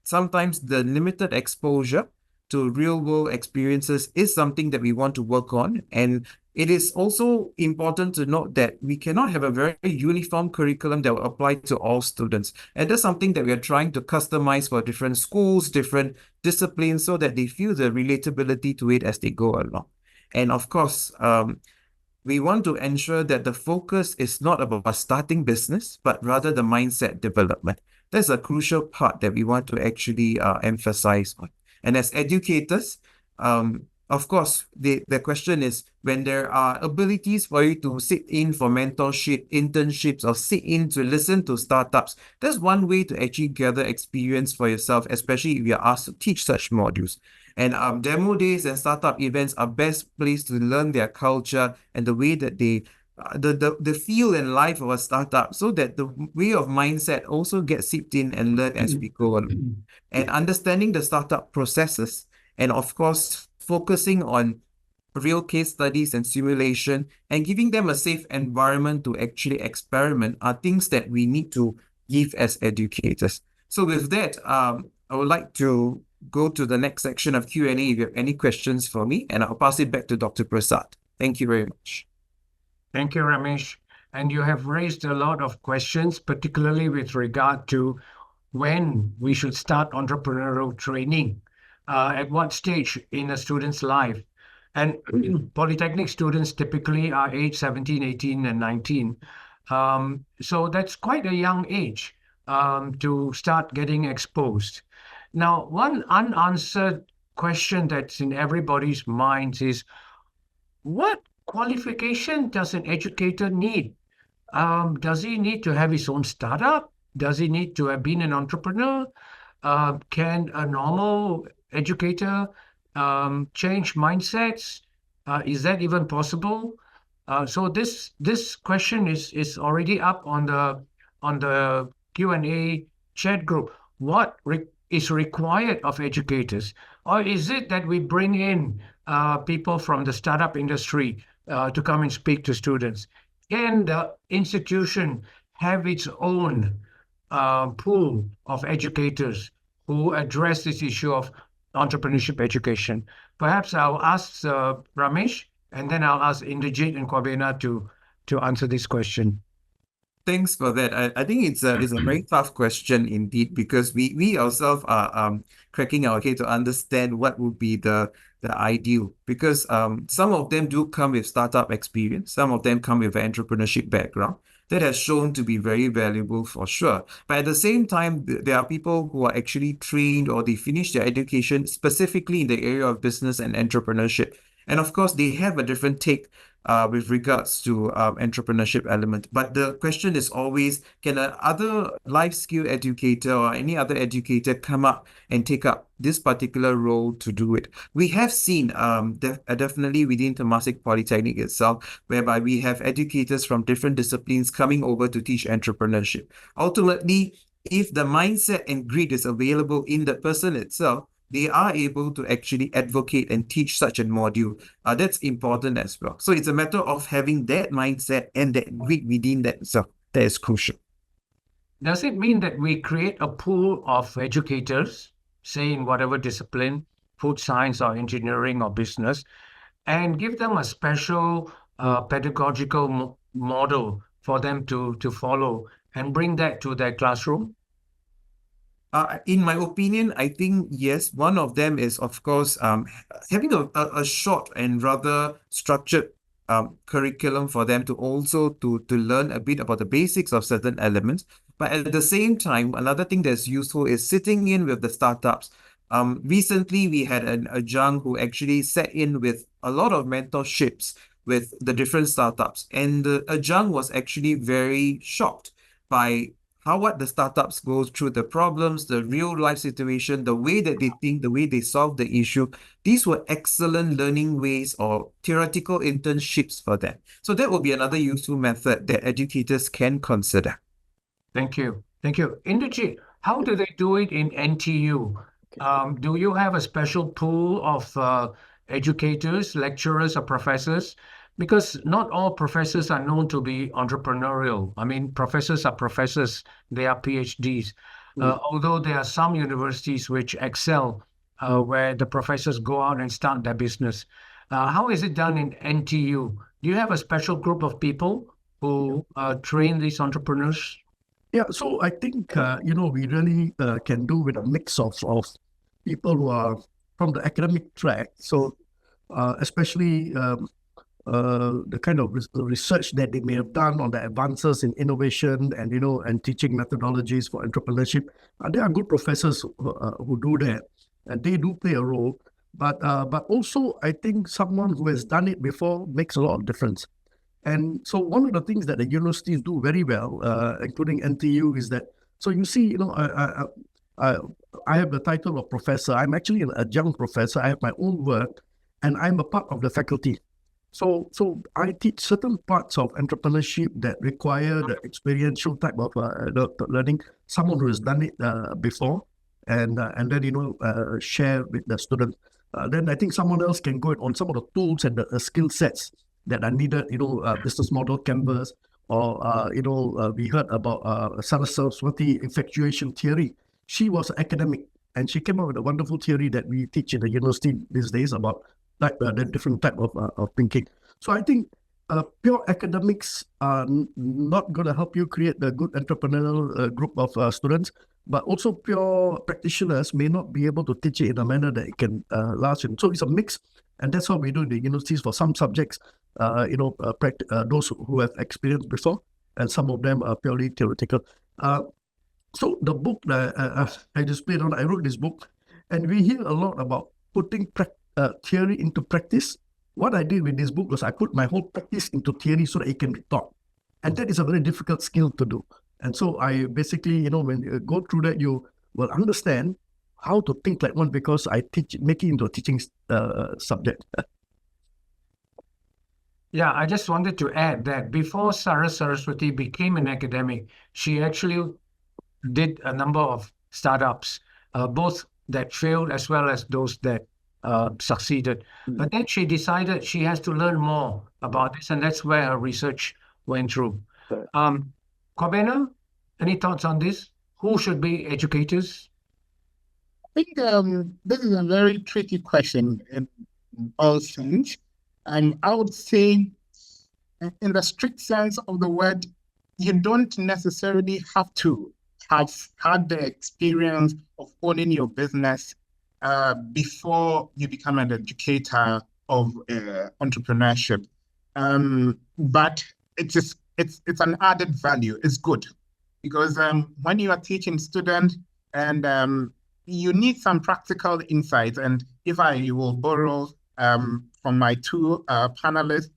sometimes the limited exposure to real world experiences is something that we want to work on. And it is also important to note that we cannot have a very uniform curriculum that will apply to all students. And that's something that we are trying to customize for different schools, different disciplines, so that they feel the relatability to it as they go along. And of course, we want to ensure that the focus is not about starting business, but rather the mindset development. That's a crucial part that we want to actually emphasize on. And as educators, of course, the question is, when there are abilities for you to sit in for mentorship, internships, or sit in to listen to startups, that's one way to actually gather experience for yourself, especially if you're asked to teach such modules. And demo days and startup events are best placed to learn their culture and the way that they, the feel and life of a startup, so that the way of mindset also gets seeped in and learned as we go on. And understanding the startup processes, and of course, focusing on real case studies and simulation, and giving them a safe environment to actually experiment are things that we need to give as educators. So with that, I would like to go to the next section of Q&A if you have any questions for me, and I'll pass it back to Dr. Prasad. Thank you very much. Thank you, Ramesh. And you have raised a lot of questions, particularly with regard to when we should start entrepreneurial training, at what stage in a student's life. And polytechnic students typically are age 17, 18, and 19. So that's quite a young age to start getting exposed. Now, one unanswered question that's in everybody's minds is, what qualification does an educator need? Does he need to have his own startup? Does he need to have been an entrepreneur? Can a normal educator change mindsets? Is that even possible? So this question is already up on the Q&A chat group. What is required of educators? Or is it that we bring in people from the startup industry to come and speak to students? Can the institution have its own pool of educators who address this issue of entrepreneurship education? Perhaps I'll ask Ramesh, and then I'll ask Indrajit and Kwabena to answer this question. Thanks for that. I think it's a very tough question indeed, because we ourselves are cracking our head to understand what would be the ideal, because some of them do come with startup experience, some of them come with an entrepreneurship background. That has shown to be very valuable for sure. But at the same time, there are people who are actually trained, or they finish their education specifically in the area of business and entrepreneurship. And of course, they have a different take with regards to entrepreneurship element. But the question is always, can another life skill educator or any other educator come up and take up this particular role to do it? We have seen definitely within Temasek Polytechnic itself, whereby we have educators from different disciplines coming over to teach entrepreneurship. Ultimately, if the mindset and grit is available in the person itself, they are able to actually advocate and teach such a module. That's important as well. So it's a matter of having that mindset and that grit within that. So that is crucial. Does it mean that we create a pool of educators, say in whatever discipline, food science or engineering or business, and give them a special pedagogical model for them to follow and bring that to their classroom? In my opinion, I think yes. One of them is, of course, having a short and rather structured curriculum for them to also to learn a bit about the basics of certain elements. But at the same time, another thing that's useful is sitting in with the startups. Recently, we had an adjunct who actually sat in with a lot of mentorships with the different startups, and the adjunct was actually very shocked by what the startups go through, the problems, the real life situation, the way that they think, the way they solve the issue. These were excellent learning ways or theoretical internships for them. So that will be another useful method that educators can consider. Thank you. Thank you. Indrajit, How do they do it in NTU? Do you have a special pool of educators, lecturers, or professors? Because not all professors are known to be entrepreneurial. I mean, professors are professors, they are PhDs. Although there are some universities which excel, where the professors go out and start their business. How is it done in NTU? Do you have a special group of people who train these entrepreneurs? Yeah, so I think we really can do with a mix of people who are from the academic track. So especially the kind of research that they may have done on the advances in innovation and and teaching methodologies for entrepreneurship. There are good professors who do that, and they do play a role. But also, I think someone who has done it before makes a lot of difference. And so one of the things that the universities do very well, including NTU, is that, so you see, I have the title of professor. I'm actually an adjunct professor. I have my own work, and I'm a part of the faculty. So I teach certain parts of entrepreneurship that require the experiential type of learning, someone who has done it before, and then share with the student. Then I think someone else can go on some of the tools and the skill sets that are needed, business model canvas, or, we heard about Saraswati effectuation theory. She was an academic, and she came up with a wonderful theory that we teach in the university these days about the different type of thinking. So I think pure academics are not going to help you create a good entrepreneurial group of students, but also pure practitioners may not be able to teach it in a manner that it can last. So it's a mix, and that's what we do in the universities for some subjects. Those who have experience before, and some of them are purely theoretical. So the book that I displayed on, I wrote this book, and we hear a lot about putting theory into practice. What I did with this book was I put my whole practice into theory so that it can be taught. And that is a very difficult skill to do. And so I basically, when you go through that, you will understand how to think like one, because I make it into a teaching subject. Yeah, I just wanted to add that before Saraswati became an academic, she actually did a number of startups, both that failed as well as those that succeeded. But then she decided she has to learn more about this, and that's where her research went through. Kobena, any thoughts on this? Who should be educators? I think this is a very tricky question in all sense. And I would say, in the strict sense of the word, you don't necessarily have to have had the experience of owning your business before you become an educator of entrepreneurship. But it's an added value. It's good because when you are teaching students and you need some practical insights, and if I will borrow from my two panelists,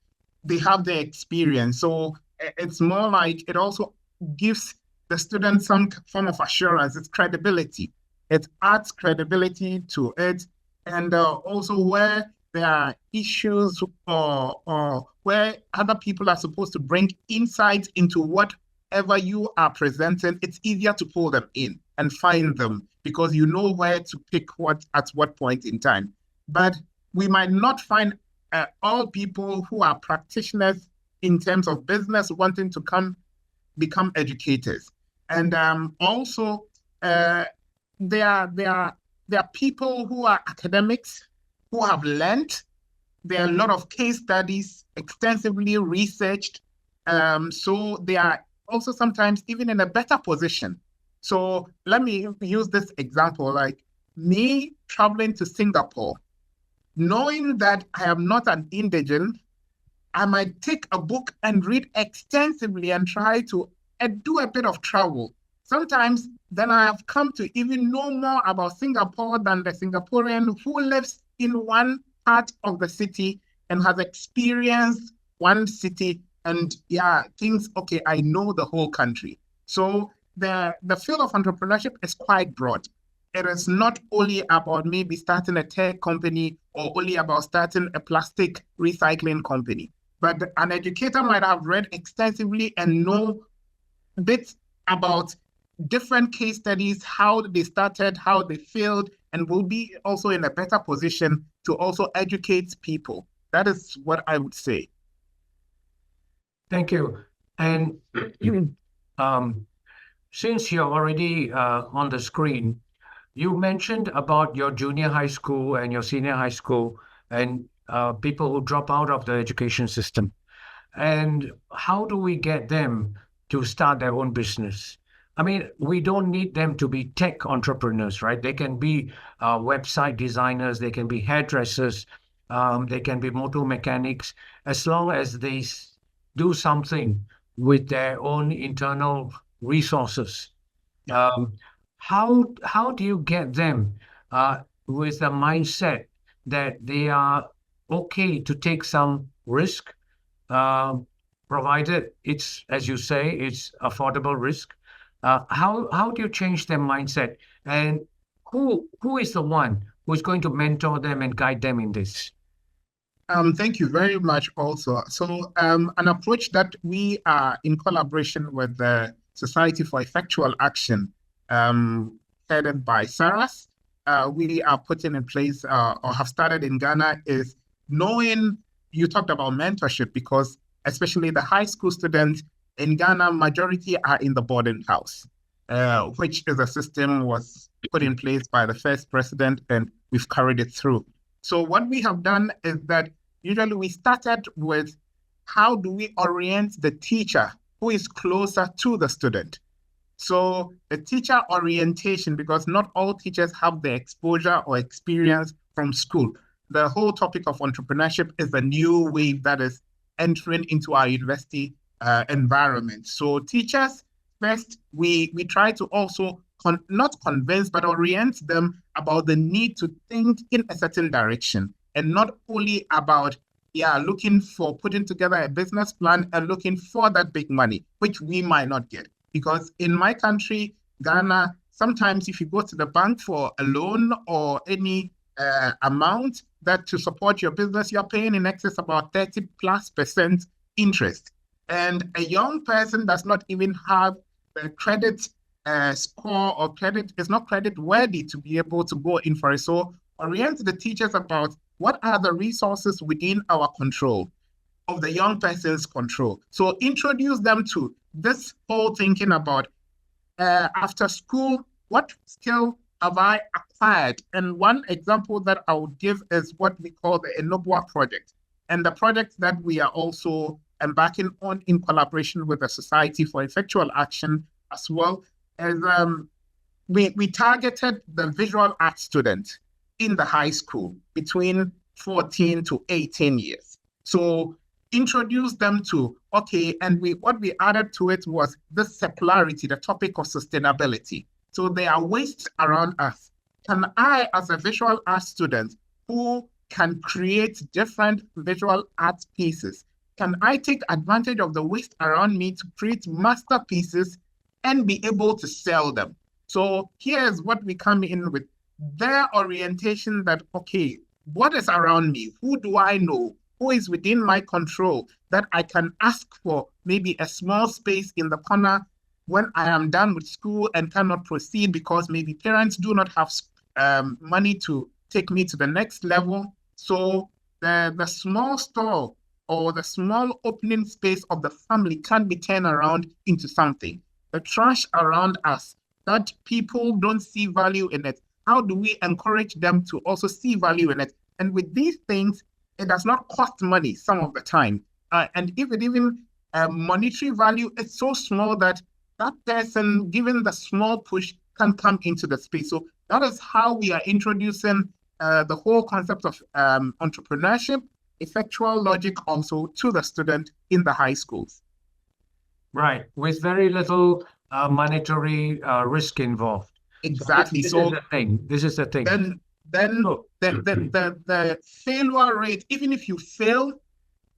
they have the experience. So it's more like it also gives the student some form of assurance. It's credibility. It adds credibility to it. And also where there are issues or where other people are supposed to bring insights into whatever you are presenting, it's easier to pull them in and find them because you know where to pick what at what point in time. But we might not find all people who are practitioners in terms of business wanting to become educators. And also, there are people who are academics who have learned. There are a lot of case studies, extensively researched. So they are also sometimes even in a better position. So let me use this example, like me traveling to Singapore. Knowing that I am not an indigent, I might take a book and read extensively and try to do a bit of travel. Sometimes then I have come to even know more about Singapore than the Singaporean who lives in one part of the city and has experienced one city and thinks, okay, I know the whole country. So the field of entrepreneurship is quite broad. It is not only about maybe starting a tech company or only about starting a plastic recycling company. But an educator might have read extensively and know bits about different case studies, how they started, how they failed, and we'll be also in a better position to also educate people. That is what I would say. Thank you. And since you're already on the screen, you mentioned about your junior high school and your senior high school and people who drop out of the education system. And how do we get them to start their own business? I mean, we don't need them to be tech entrepreneurs, right? They can be website designers, they can be hairdressers, they can be motor mechanics, as long as they do something with their own internal resources. How do you get them with a mindset that they are okay to take some risk, provided it's, as you say, it's affordable risk? How do you change their mindset, and who is the one who is going to mentor them and guide them in this? Thank you very much also. So an approach that we are in collaboration with the Society for Effectual Action, headed by Saras, we are putting in place or have started in Ghana is knowing, you talked about mentorship, because especially the high school students in Ghana, majority are in the boarding house, which is a system was put in place by the first president, and we've carried it through. So what we have done is that usually we started with how do we orient the teacher who is closer to the student. So the teacher orientation, because not all teachers have the exposure or experience from school. The whole topic of entrepreneurship is a new wave that is entering into our university environment. So teachers, first, we try to also not convince, but orient them about the need to think in a certain direction, and not only about looking for putting together a business plan and looking for that big money, which we might not get. Because in my country, Ghana, sometimes if you go to the bank for a loan or any amount that to support your business, you're paying in excess about 30+% interest. And a young person does not even have the credit score, or credit is not credit worthy to be able to go in for it. So orient the teachers about what are the resources within our control, of the young person's control. So introduce them to this whole thinking about after school, what skill have I acquired? And one example that I would give is what we call the Enobua project. And the project that we are also embarking on in collaboration with the Society for Effectual Action as well, as we targeted the visual arts student in the high school between 14 to 18 years. So introduce them to, okay, and what we added to it was the circularity, the topic of sustainability. So there are wastes around us. Can I, as a visual arts student who can create different visual art pieces, can I take advantage of the waste around me to create masterpieces and be able to sell them? So here's what we come in with, their orientation that, okay, what is around me? Who do I know? Who is within my control that I can ask for maybe a small space in the corner when I am done with school and cannot proceed because maybe parents do not have money to take me to the next level. So the small store or the small opening space of the family can be turned around into something. The trash around us that people don't see value in it, how do we encourage them to also see value in it? And with these things, it does not cost money some of the time. And if it even monetary value is so small that that person, given the small push, can come into the space. So that is how we are introducing the whole concept of entrepreneurship, effectual logic also to the student in the high schools. Right, with very little monetary risk involved. Exactly. This is the thing. This is the thing. Then the failure rate, even if you fail,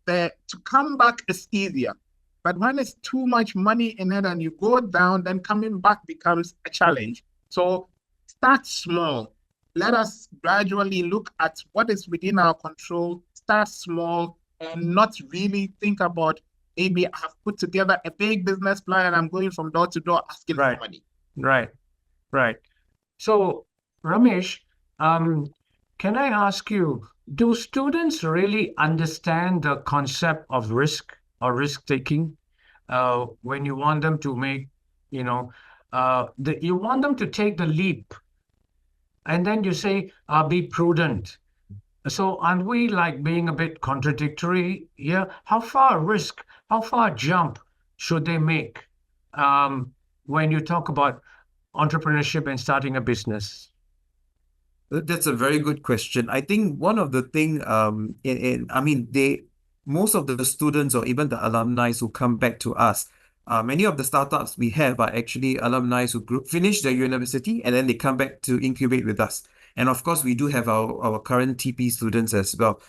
to come back is easier. But when it's too much money in it and you go down, then coming back becomes a challenge. So start small. Let us gradually look at what is within our control. Start small and not really think about, maybe I have put together a big business plan and I'm going from door to door asking for money. Right, right. So, Ramesh, can I ask you, do students really understand the concept of risk or risk taking? When you want them to make, you want them to take the leap, and then you say, be prudent. So, aren't we like being a bit contradictory here? How far jump should they make when you talk about entrepreneurship and starting a business? That's a very good question. I think one of the thing, I mean, most of the students or even the alumni who come back to us, many of the startups we have are actually alumni who finish their university and then they come back to incubate with us. And of course, we do have our current TP students as well.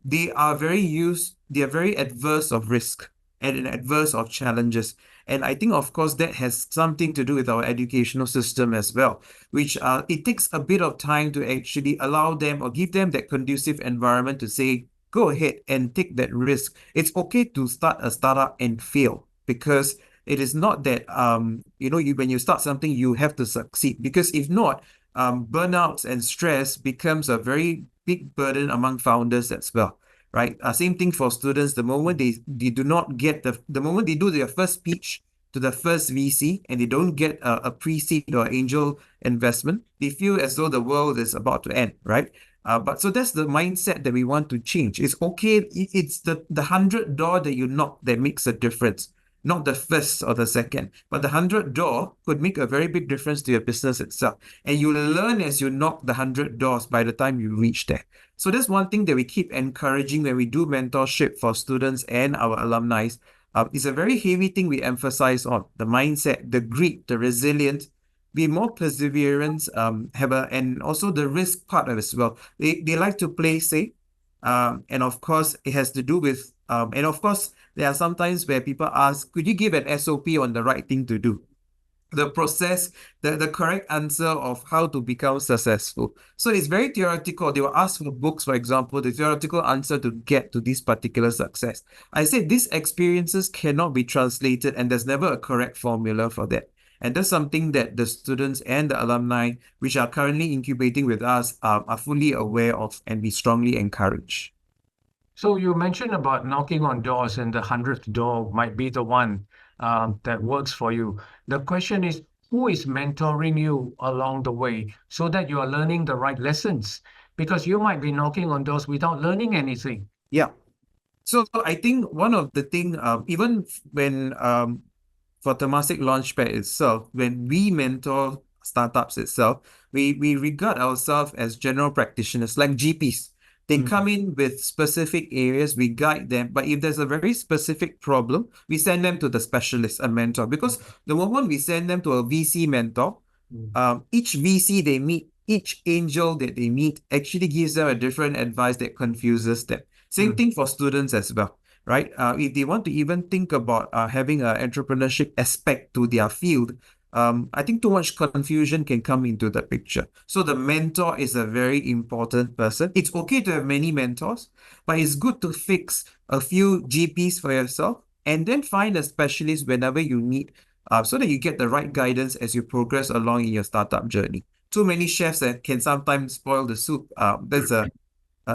They are very adverse of risk and adverse of challenges. And I think, of course, that has something to do with our educational system as well, which it takes a bit of time to actually allow them or give them that conducive environment to say, go ahead and take that risk. It's okay to start a startup and fail, because it is not that when you start something, you have to succeed, because if not, burnouts and stress becomes a very big burden among founders as well. Right. Same thing for students. The moment they do not get the moment they do their first pitch to the first VC and they don't get a pre-seed or angel investment, they feel as though the world is about to end, right? But so that's the mindset that we want to change. It's okay. It's the $100 that you knock that makes a difference, not the first or the second, but the $100 could make a very big difference to your business itself. And you learn as you knock the $100 by the time you reach there. So that's one thing that we keep encouraging when we do mentorship for students and our alumni. It's a very heavy thing we emphasize on: the mindset, the grit, the resilience, be more perseverance, and also the risk part of it as well. They like to play safe. And of course, it has to do with, and of course, there are sometimes where people ask, could you give an SOP on the right thing to do? The process, the correct answer of how to become successful. So it's very theoretical. They will ask for books, for example, the theoretical answer to get to this particular success. I say these experiences cannot be translated, and there's never a correct formula for that. And that's something that the students and the alumni, which are currently incubating with us, are fully aware of, and we strongly encourage. So you mentioned about knocking on doors, and the 100th door might be the one that works for you. The question is, who is mentoring you along the way so that you are learning the right lessons? Because you might be knocking on doors without learning anything. Yeah. So I think one of the thing, even when for Temasek Launchpad itself, when we mentor startups itself, we regard ourselves as general practitioners, like GPs. They come in with specific areas, we guide them. But if there's a very specific problem, we send them to the specialist, a mentor. Because the moment we send them to a VC mentor, each VC they meet, each angel that they meet actually gives them a different advice that confuses them. Same thing for students as well, right? If they want to even think about having an entrepreneurship aspect to their field, I think too much confusion can come into the picture. So the mentor is a very important person. It's okay to have many mentors, but it's good to fix a few GPs for yourself and then find a specialist whenever you need, so that you get the right guidance as you progress along in your startup journey. Too many chefs that can sometimes spoil the soup. That's a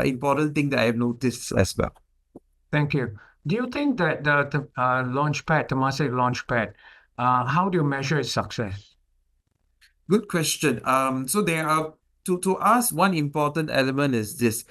important thing that I have noticed as well. Thank you. Do you think that the Launchpad, Temasek Launchpad, how do you measure its success? Good question. So there are, to us, one important element is this.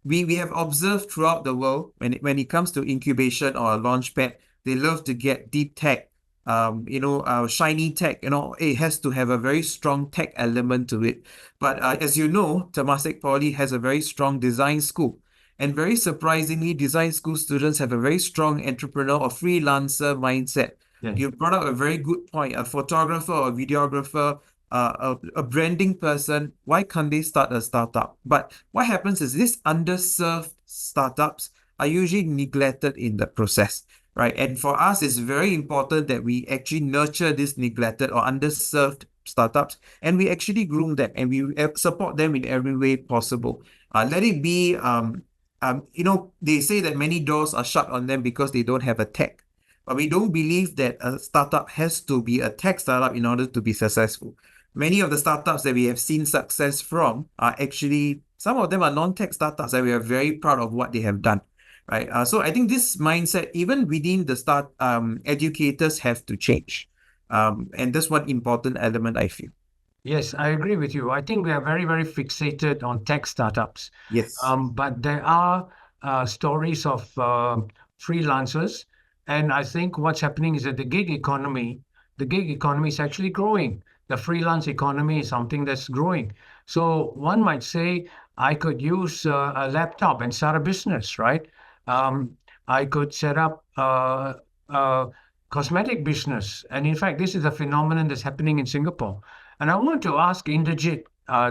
We have observed throughout the world, when it comes to incubation or a launchpad, they love to get deep tech, shiny tech. It has to have a very strong tech element to it. But as you know, Temasek Poly has a very strong design school. And very surprisingly, design school students have a very strong entrepreneur or freelancer mindset. Yeah. You brought up a very good point. A photographer or videographer, a branding person, why can't they start a startup? But what happens is these underserved startups are usually neglected in the process, right? And for us, it's very important that we actually nurture these neglected or underserved startups, and we actually groom them and we support them in every way possible. Let it be, they say that many doors are shut on them because they don't have a tech. But we don't believe that a startup has to be a tech startup in order to be successful. Many of the startups that we have seen success from are actually, some of them are non-tech startups, and we are very proud of what they have done. Right. So I think this mindset, even within the educators have to change. And that's one important element I feel. Yes, I agree with you. I think we are very, very fixated on tech startups. Yes. But there are stories of freelancers, and I think what's happening is that the gig economy is actually growing. The freelance economy is something that's growing. So one might say, I could use a laptop and start a business, right? I could set up a cosmetic business. And in fact, this is a phenomenon that's happening in Singapore. And I want to ask Inderjit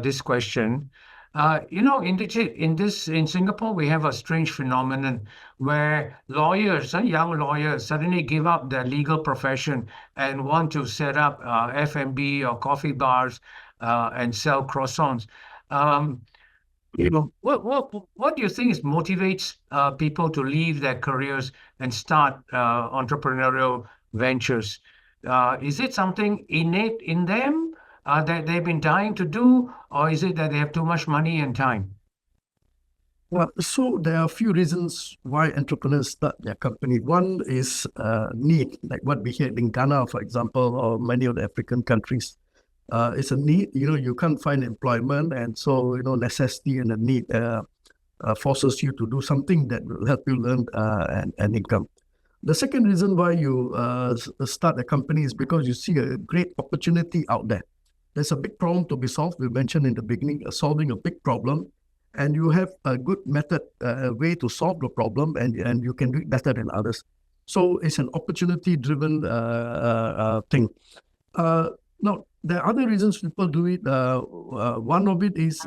this question. Inderjit, in Singapore, we have a strange phenomenon where lawyers, young lawyers, suddenly give up their legal profession and want to set up F&B or coffee bars and sell croissants. What do you think motivates people to leave their careers and start entrepreneurial ventures? Is it something innate in them that they've been dying to do, or is it that they have too much money and time? Well, so there are a few reasons why entrepreneurs start their company. One is need, like what we hear in Ghana, for example, or many of the African countries. It's a need. You can't find employment, and so necessity and a need forces you to do something that will help you earn an income. The second reason why you start a company is because you see a great opportunity out there. There's a big problem to be solved. We mentioned in the beginning, solving a big problem, and you have a good method, way to solve the problem, and you can do it better than others. So it's an opportunity-driven thing. Now, there are other reasons people do it. One of it is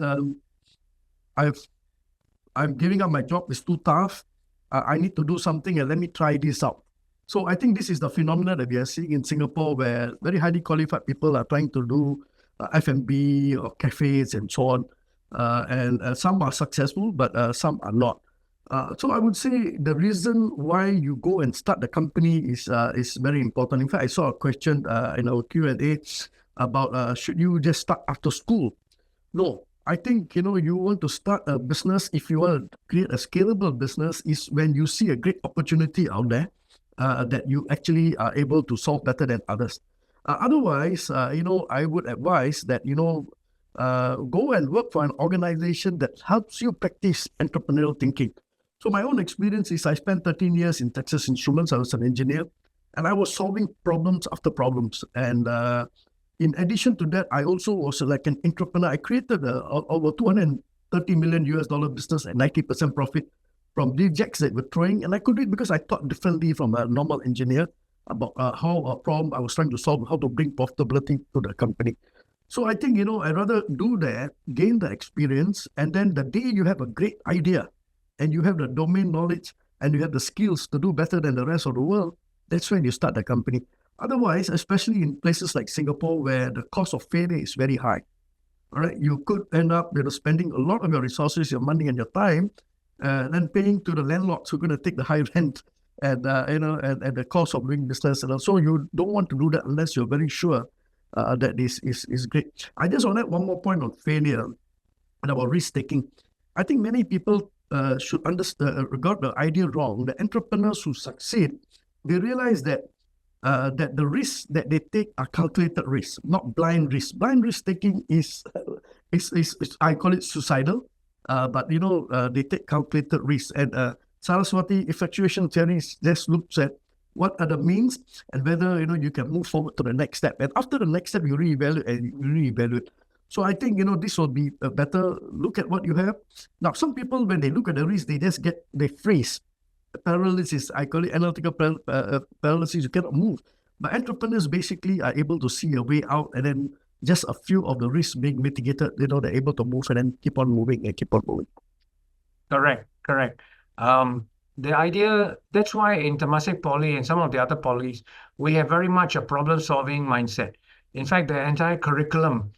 I'm giving up my job. It's too tough. I need to do something, and let me try this out. So I think this is the phenomenon that we are seeing in Singapore, where very highly qualified people are trying to do F&B or cafes and so on. And some are successful, but some are not. So I would say the reason why you go and start the company is very important. In fact, I saw a question in our Q&A about should you just start after school? No, I think you want to start a business. If you want to create a scalable business, is when you see a great opportunity out there that you actually are able to solve better than others. Otherwise, I would advise that go and work for an organization that helps you practice entrepreneurial thinking. So my own experience is I spent 13 years in Texas Instruments. I was an engineer, and I was solving problems after problems. And in addition to that, I also was like an entrepreneur. I created over $230 million business at 90% profit from rejects that were throwing. And I could do it because I thought differently from a normal engineer about how a problem I was trying to solve, how to bring profitability to the company. So I think, I'd rather do that, gain the experience, and then the day you have a great idea and you have the domain knowledge and you have the skills to do better than the rest of the world, that's when you start the company. Otherwise, especially in places like Singapore, where the cost of failure is very high, all right, you could end up spending a lot of your resources, your money, and your time, then paying to the landlords who are going to take the high rent and the cost of doing business. And so you don't want to do that unless you're very sure that this is great. I just want to add one more point on failure and about risk taking. I think many people should understand, got the idea wrong. The entrepreneurs who succeed, they realize that the risks that they take are calculated risks, not blind risks. Blind risk taking is I call it suicidal, but they take calculated risks. And Saraswati effectuation theory just looks at what are the means and whether you can move forward to the next step. And after the next step, you reevaluate. So I think this will be a better look at what you have. Now, some people, when they look at the risk, they freeze. Paralysis, I call it analytical paralysis. You cannot move. But entrepreneurs basically are able to see a way out, and then just a few of the risks being mitigated, they're able to move and then keep on moving and keep on moving. Correct. The idea, that's why in Temasek Poly and some of the other polys, we have very much a problem-solving mindset. In fact, the entire curriculum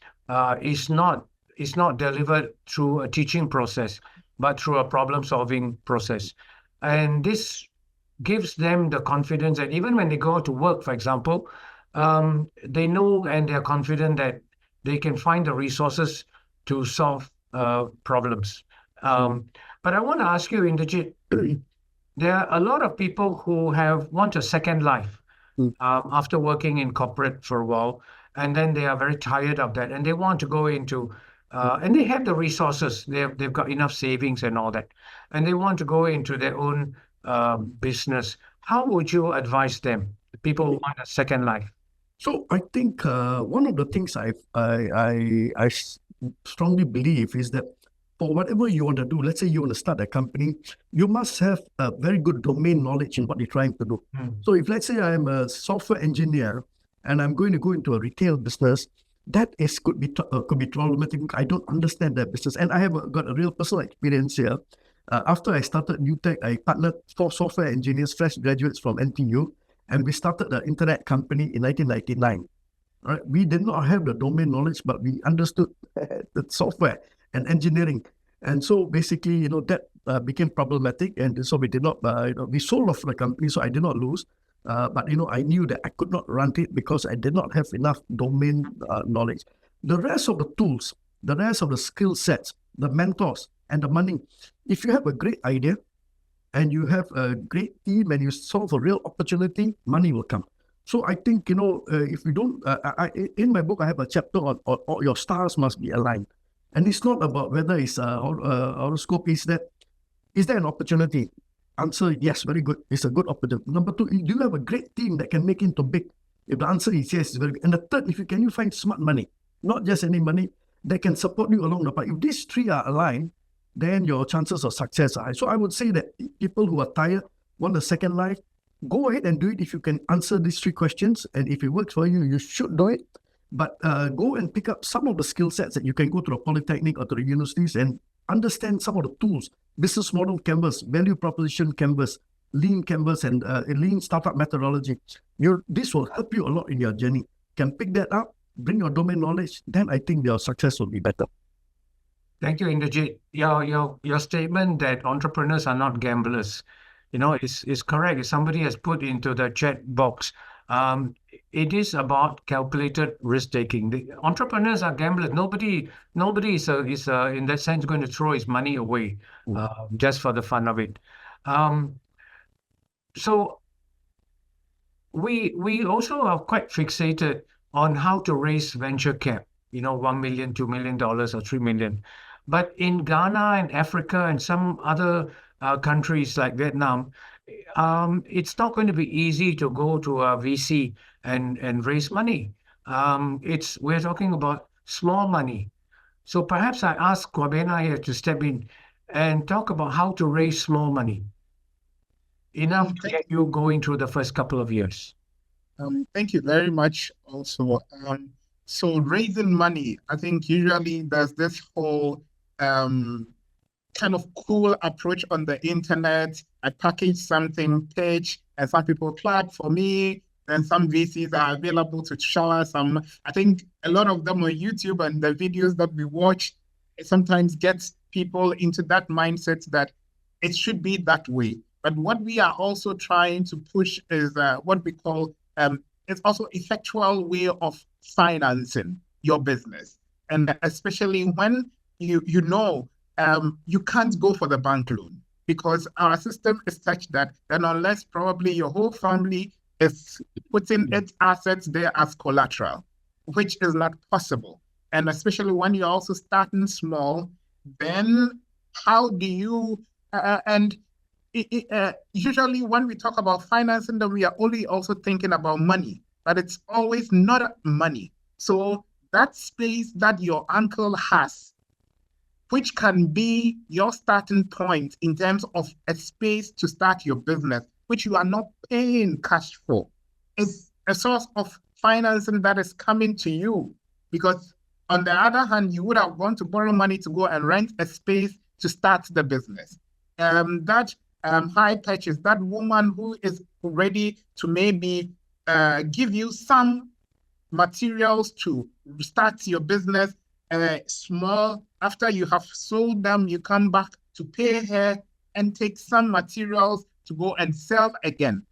is not delivered through a teaching process, but through a problem-solving process. And this gives them the confidence that even when they go to work, for example, they know and they're confident that they can find the resources to solve problems. But I want to ask you, Indrajit, there are a lot of people who want a second life after working in corporate for a while, and then they are very tired of that, and they want to go into, and they have the resources, they've got enough savings and all that, and they want to go into their own business. How would you advise them, people who want a second life? So I think one of the things I strongly believe is that for whatever you want to do, let's say you want to start a company, you must have a very good domain knowledge in what you're trying to do. So if let's say I'm a software engineer and I'm going to go into a retail business, that could be problematic. I don't understand that business, and I have got a real personal experience here. After I started UTech, I partnered 4 software engineers, fresh graduates from NTU, and we started the internet company in 1999. Right? We did not have the domain knowledge, but we understood the software and engineering. And so basically, that became problematic. And so we did not, we sold off the company, so I did not lose. But, I knew that I could not run it because I did not have enough domain knowledge. The rest of the tools, the rest of the skill sets, the mentors, and the money, if you have a great idea and you have a great team and you solve a real opportunity, money will come. So I think, if we don't, in my book, I have a chapter on your stars must be aligned. And it's not about whether it's horoscope. Is there an opportunity? Answer, yes, very good. It's a good opportunity. Number 2, do you have a great team that can make it into big? If the answer is yes, it's very good. And the third, can you find smart money? Not just any money that can support you along the path. If these 3 are aligned, then your chances of success are high. So I would say that people who are tired, want a second life, go ahead and do it if you can answer these 3 questions. And if it works for you, you should do it. But go and pick up some of the skill sets that you can go to the polytechnic or to the universities and understand some of the tools, business model canvas, value proposition canvas, lean canvas, and lean startup methodology. This will help you a lot in your journey. Can pick that up, bring your domain knowledge, then I think your success will be better. Thank you, Indrajit. Your statement that entrepreneurs are not gamblers, is correct. If somebody has put into the chat box, it is about calculated risk taking. The entrepreneurs are gamblers. Nobody is in that sense going to throw his money away just for the fun of it. So we also are quite fixated on how to raise venture cap. $1 million, $2 million, or $3 million. But in Ghana and Africa and some other countries like Vietnam, it's not going to be easy to go to a VC and raise money. We're talking about small money. So perhaps I ask Kwabena here to step in and talk about how to raise small money, enough to get you going through the first couple of years. Thank you very much also. So raising money, I think usually there's this whole kind of cool approach on the internet. I package something, pitch, and some people clap for me. Then some VCs are available to shower some. I think a lot of them on YouTube and the videos that we watch, it sometimes gets people into that mindset that it should be that way. But what we are also trying to push is what we call it's also effectual way of financing your business. And especially when you can't go for the bank loan, because our system is such that then unless probably your whole family is putting its assets there as collateral, which is not possible. And especially when you're also starting small, then how do you, usually when we talk about financing, then we are only also thinking about money, but it's always not money. So that space that your uncle has, which can be your starting point in terms of a space to start your business, which you are not paying cash for, is a source of financing that is coming to you. Because on the other hand, you would have gone to borrow money to go and rent a space to start the business. That high purchase, that woman who is ready to maybe give you some materials to start your business, small. After you have sold them, you come back to pay her and take some materials to go and sell again,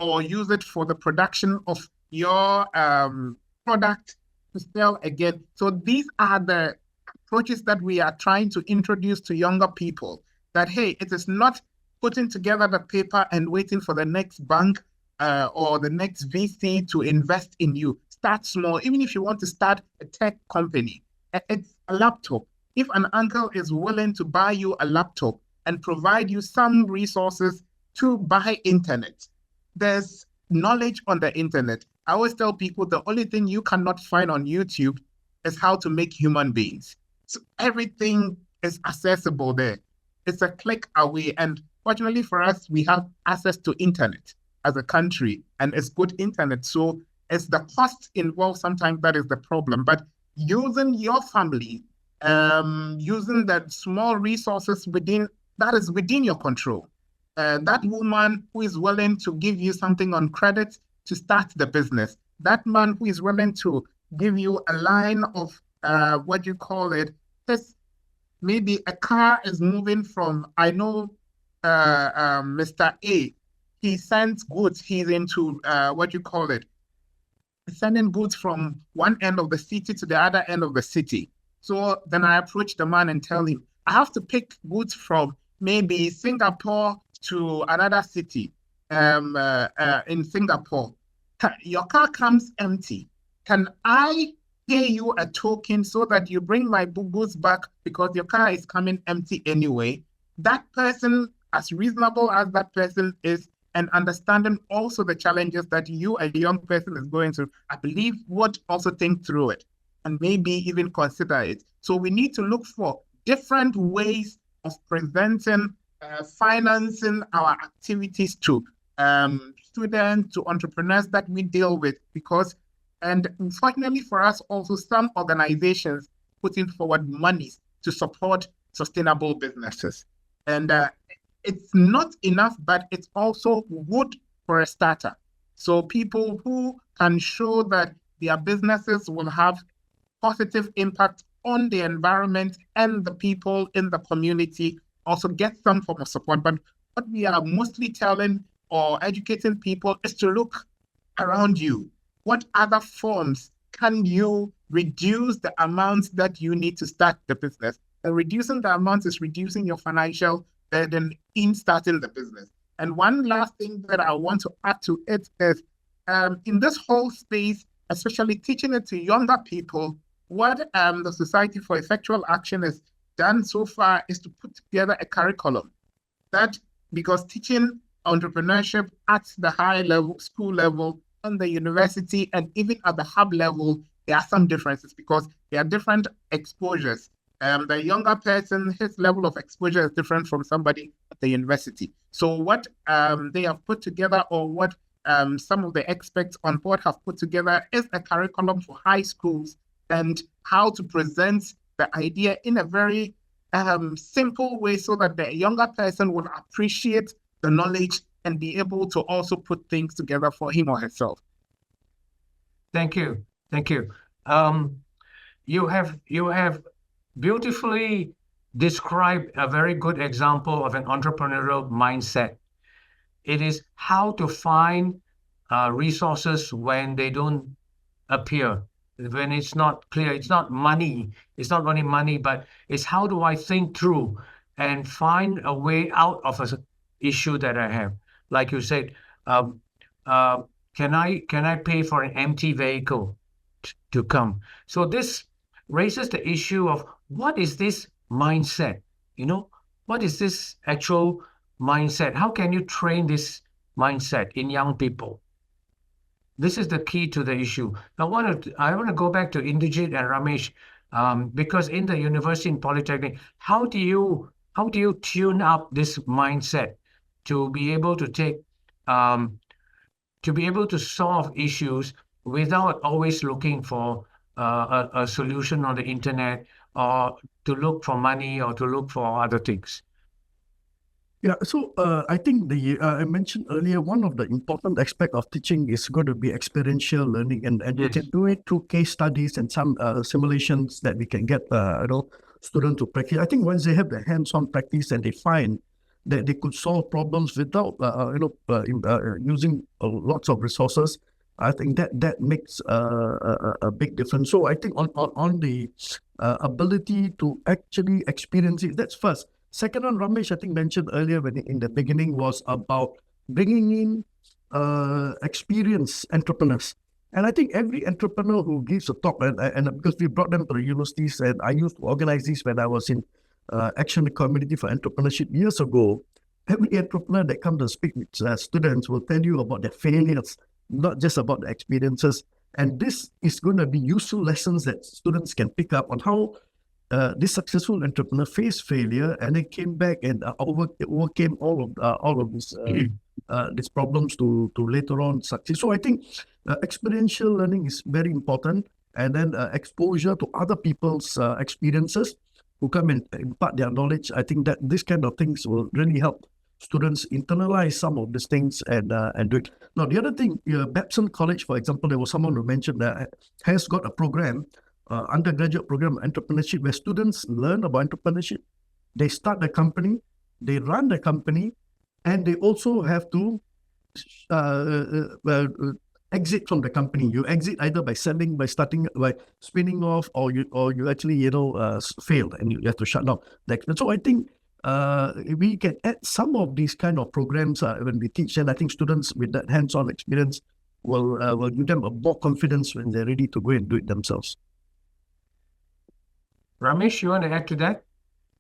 or use it for the production of your product to sell again. So these are the approaches that we are trying to introduce to younger people, that, hey, it is not putting together the paper and waiting for the next bank or the next VC to invest in you. Start small. Even if you want to start a tech company, it's a laptop. If an uncle is willing to buy you a laptop and provide you some resources to buy internet, there's knowledge on the internet. I always tell people the only thing you cannot find on YouTube is how to make human beings. So everything is accessible there. It's a click away. And fortunately for us, we have access to internet as a country, and it's good internet. So it's the cost involved sometimes that is the problem. But using your family, using the small resources that is within your control. That woman who is willing to give you something on credit to start the business. That man who is willing to give you a line of maybe a car is moving from, I know Mr. A, he sends goods, he's into sending goods from one end of the city to the other end of the city. So then I approach the man and tell him, I have to pick goods from maybe Singapore to another city in Singapore. Your car comes empty. Can I pay you a token so that you bring my goods back because your car is coming empty anyway? That person, as reasonable as that person is, and understanding also the challenges that you, a young person, is going through, I believe would also think through it and maybe even consider it. So we need to look for different ways of presenting, financing our activities to students, to entrepreneurs that we deal with, because, and unfortunately for us also, some organizations putting forward monies to support sustainable businesses. And it's not enough, but it's also good for a starter. So people who can show that their businesses will have positive impact on the environment and the people in the community also get some form of support. But what we are mostly telling or educating people is to look around you. What other forms can you reduce the amounts that you need to start the business? And reducing the amounts is reducing your financial burden in starting the business. And one last thing that I want to add to it is, in this whole space, especially teaching it to younger people, what the Society for Effectual Action has done so far is to put together a curriculum that, because teaching entrepreneurship at the high level, school level, on the university, and even at the hub level, there are some differences because there are different exposures. The younger person, his level of exposure is different from somebody at the university. So what they have put together, or what some of the experts on board have put together, is a curriculum for high schools and how to present the idea in a very simple way so that the younger person will appreciate the knowledge and be able to also put things together for him or herself. Thank you. Thank you. You have beautifully described a very good example of an entrepreneurial mindset. It is how to find resources when they don't appear, when it's not clear. It's not money. It's not only money, but it's how do I think through and find a way out of an issue that I have. Like you said, can I pay for an empty vehicle to come? So this raises the issue of what is this mindset? What is this actual mindset? How can you train this mindset in young people? This is the key to the issue. I want to go back to Indrajit and Ramesh, because in the university and polytechnic, how do you tune up this mindset to be able to solve issues without always looking for a solution on the internet, or to look for money, or to look for other things? Yeah, so I think I mentioned earlier, one of the important aspects of teaching is going to be experiential learning, and we can do it through case studies and some simulations that we can get students to practice. I think once they have the hands-on practice and they find that they could solve problems without using lots of resources. I think that makes a big difference. So I think on the ability to actually experience it, that's first. Second one, Ramesh, I think mentioned earlier when in the beginning was about bringing in experienced entrepreneurs. And I think every entrepreneur who gives a talk, and because we brought them to the universities, and I used to organize this when I was in Action Community for Entrepreneurship years ago, every entrepreneur that comes to speak with students will tell you about their failures, not just about the experiences. And this is going to be useful lessons that students can pick up on how this successful entrepreneur faced failure and then came back and overcame all of these problems to later on succeed. So I think experiential learning is very important, and then exposure to other people's experiences who come and impart their knowledge. I think that this kind of things will really help students internalize some of these things and do it. Now, the other thing, Babson College, for example, there was someone who mentioned that has got a program, undergraduate program, entrepreneurship, where students learn about entrepreneurship. They start the company, they run the company, and they also have to exit from the company. You exit either by selling, by spinning off, or you actually failed and you have to shut down. So I think we can add some of these kind of programs when we teach, and I think students with that hands-on experience will give them a more confidence when they're ready to go and do it themselves. Ramesh, you want to add to that?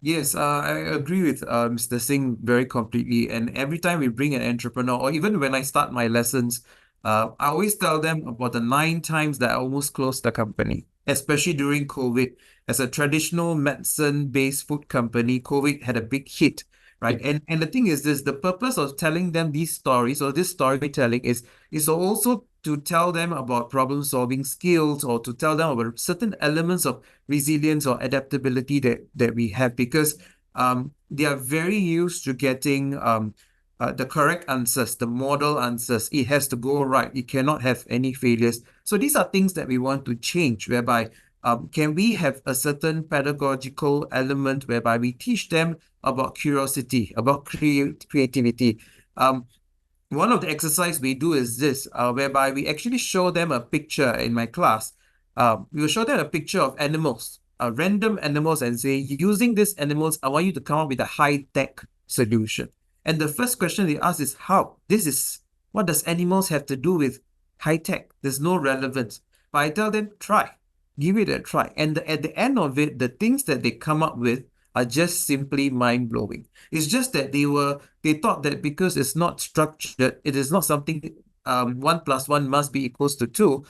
Yes, I agree with Mr. Singh very completely. And every time we bring an entrepreneur, or even when I start my lessons, I always tell them about the 9 times that I almost closed the company, especially during COVID. As a traditional medicine-based food company, COVID had a big hit, right? And the thing is this, the purpose of telling them these stories or this storytelling is also to tell them about problem-solving skills, or to tell them about certain elements of resilience or adaptability that we have, because they are very used to getting the correct answers, the model answers. It has to go right. It cannot have any failures. So these are things that we want to change, whereby can we have a certain pedagogical element whereby we teach them about curiosity, about creativity. One of the exercise we do is this, whereby we actually show them a picture in my class. We will show them a picture of animals, random animals, and say, using these animals, I want you to come up with a high-tech solution. And the first question they ask is, how? What does animals have to do with high-tech? There's no relevance. But I tell them, try. Give it a try. And at the end of it, the things that they come up with are just simply mind-blowing. It's just that they thought that because it's not structured, it is not something 1 + 1 must be equals to 2,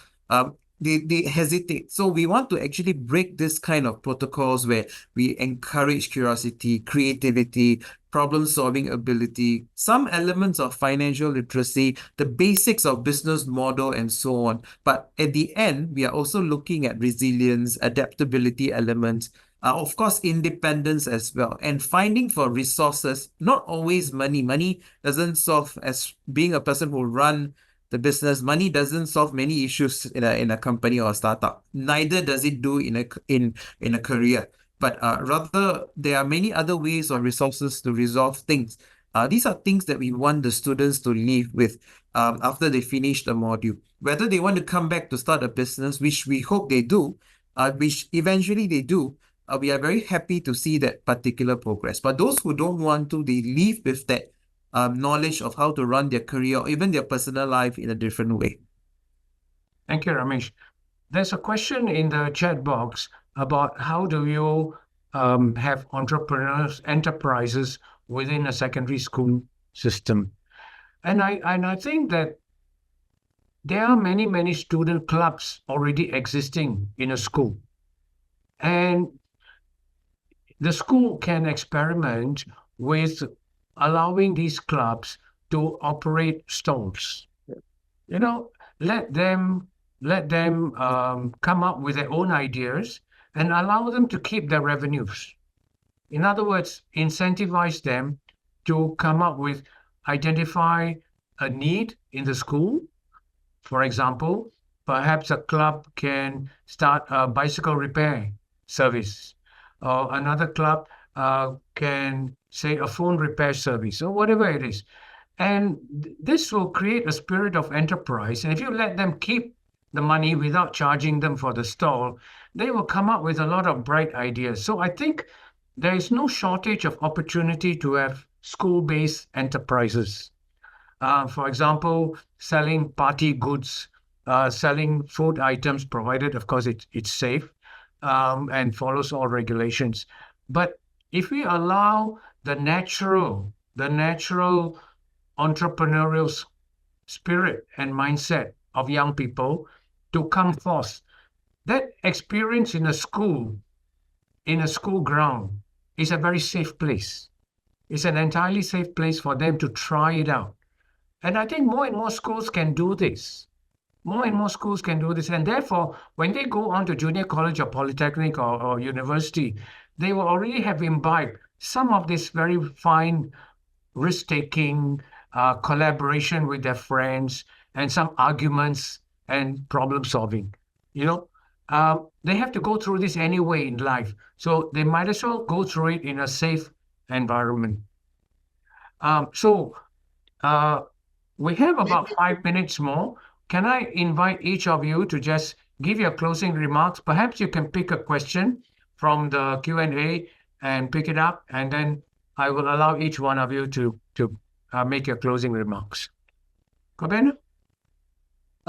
they hesitate. So we want to actually break this kind of protocols where we encourage curiosity, creativity, problem-solving ability, some elements of financial literacy, the basics of business model, and so on. But at the end, we are also looking at resilience, adaptability elements, of course, independence as well, and finding for resources, not always money. Money doesn't solve, as being a person who run the business, money doesn't solve many issues in a company or a startup. Neither does it do in a career. But rather, there are many other ways or resources to resolve things. These are things that we want the students to leave with after they finish the module. Whether they want to come back to start a business, which we hope they do, which eventually they do, we are very happy to see that particular progress. But those who don't want to, they leave with that knowledge of how to run their career or even their personal life in a different way. Thank you, Ramesh. There's a question in the chat box about how do you have enterprises within a secondary school system. And I think that there are many student clubs already existing in a school. And the school can experiment with allowing these clubs to operate stalls. Let them come up with their own ideas and allow them to keep their revenues. In other words, incentivize them to come up with, identify a need in the school. For example, perhaps a club can start a bicycle repair service, or another club can say a phone repair service or whatever it is. And this will create a spirit of enterprise. And if you let them keep the money without charging them for the stall, they will come up with a lot of bright ideas. So I think there is no shortage of opportunity to have school-based enterprises. For example, selling party goods, selling food items, provided, of course, it's safe and follows all regulations. But if we allow the natural entrepreneurial spirit and mindset of young people to come forth, that experience in a school ground, is a very safe place. It's an entirely safe place for them to try it out. And I think more and more schools can do this. More and more schools can do this. And therefore, when they go on to junior college or polytechnic or university, they will already have imbibed some of this very fine risk-taking, collaboration with their friends, and some arguments and problem solving. They have to go through this anyway in life. So they might as well go through it in a safe environment. We have about 5 minutes more. Can I invite each of you to just give your closing remarks? Perhaps you can pick a question from the Q&A and pick it up, and then I will allow each one of you to make your closing remarks. Kobena?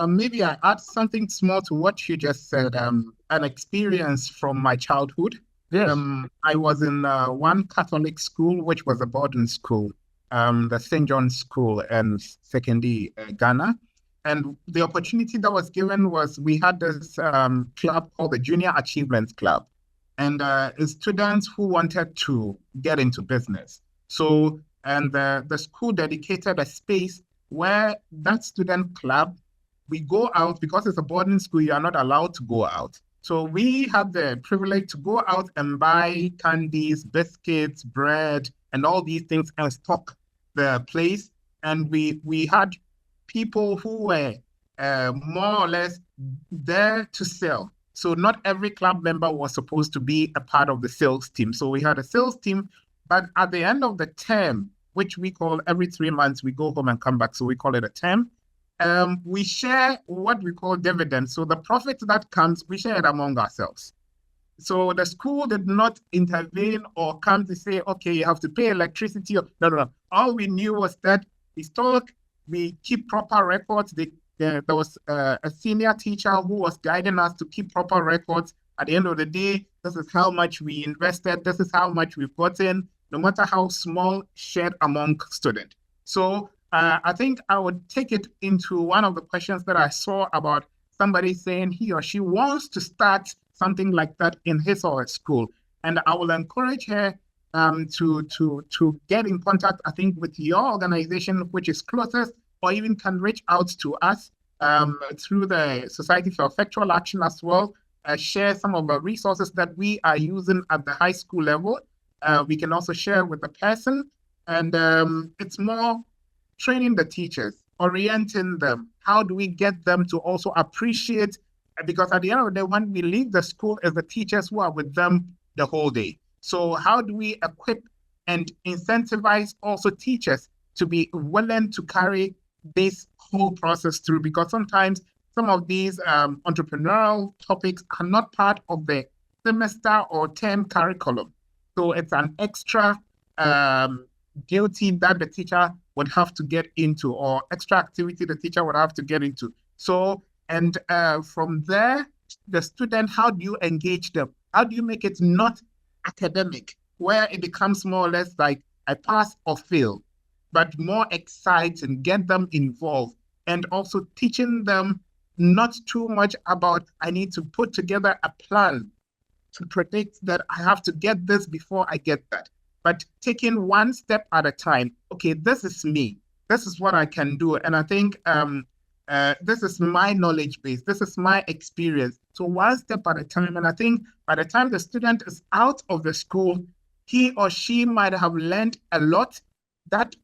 Maybe I add something small to what you just said. An experience from my childhood. Yes. I was in one Catholic school, which was a boarding school, the St. John's School in Sekindi, Ghana. And the opportunity that was given was we had this club called the Junior Achievements Club, and students who wanted to get into business. So, and the school dedicated a space where that student club, we go out, because it's a boarding school, you are not allowed to go out. So we had the privilege to go out and buy candies, biscuits, bread, and all these things and stock the place. And we had people who were more or less there to sell. So not every club member was supposed to be a part of the sales team. So we had a sales team, but at the end of the term, which we call every 3 months, we go home and come back. So we call it a term. We share what we call dividends. So the profit that comes, we share it among ourselves. So the school did not intervene or come to say, okay, you have to pay electricity. No. All we knew was that we keep proper records. There was a senior teacher who was guiding us to keep proper records. At the end of the day, this is how much we invested. This is how much we've gotten, no matter how small, shared among students. So I think I would take it into one of the questions that I saw about somebody saying he or she wants to start something like that in his or her school. And I will encourage her to get in contact, I think, with your organization, which is closest, or even can reach out to us through the Society for Effectual Action as well, share some of the resources that we are using at the high school level. We can also share with the person, and it's more training the teachers, orienting them. How do we get them to also appreciate? Because at the end of the day, when we leave the school, it's the teachers who are with them the whole day. So how do we equip and incentivize also teachers to be willing to carry this whole process through? Because sometimes some of these entrepreneurial topics are not part of the semester or term curriculum. So it's an extra duty that the teacher would have to get into, or extra activity the teacher would have to get into. So, and from there, the student, how do you engage them? How do you make it not academic, where it becomes more or less like a pass or fail, but more exciting, get them involved, and also teaching them not too much about, I need to put together a plan to predict that I have to get this before I get that, but taking one step at a time. Okay, this is me. This is what I can do. And I think this is my knowledge base. This is my experience. So one step at a time. And I think by the time the student is out of the school, he or she might have learned a lot that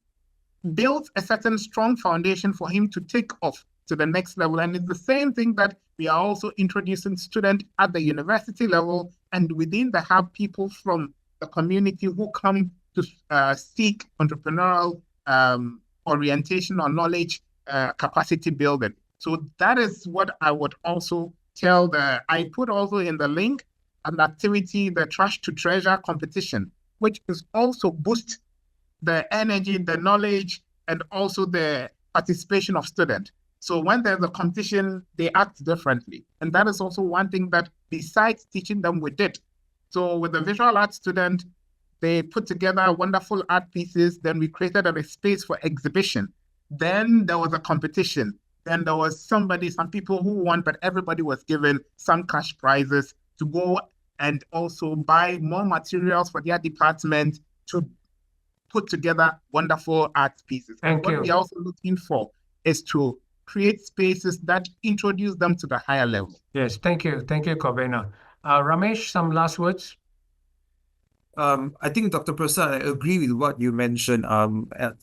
builds a certain strong foundation for him to take off to the next level. And it's the same thing that we are also introducing students at the university level, and within the hub, people from the community who come to seek entrepreneurial orientation or knowledge capacity building. So that is what I would also tell I put also in the link an activity, the Trash to Treasure competition, which is also boost the energy, the knowledge, and also the participation of students. So when there's a competition, they act differently. And that is also one thing that besides teaching them, we did. So with the visual art student, they put together wonderful art pieces. Then we created a space for exhibition. Then there was a competition. Then there was some people who won, but everybody was given some cash prizes to go and also buy more materials for their department to put together wonderful art pieces. Thank you. What we're also looking for is to create spaces that introduce them to the higher level. Yes, thank you. Thank you, Kobena. Ramesh, some last words? I think Dr. Prasad, I agree with what you mentioned.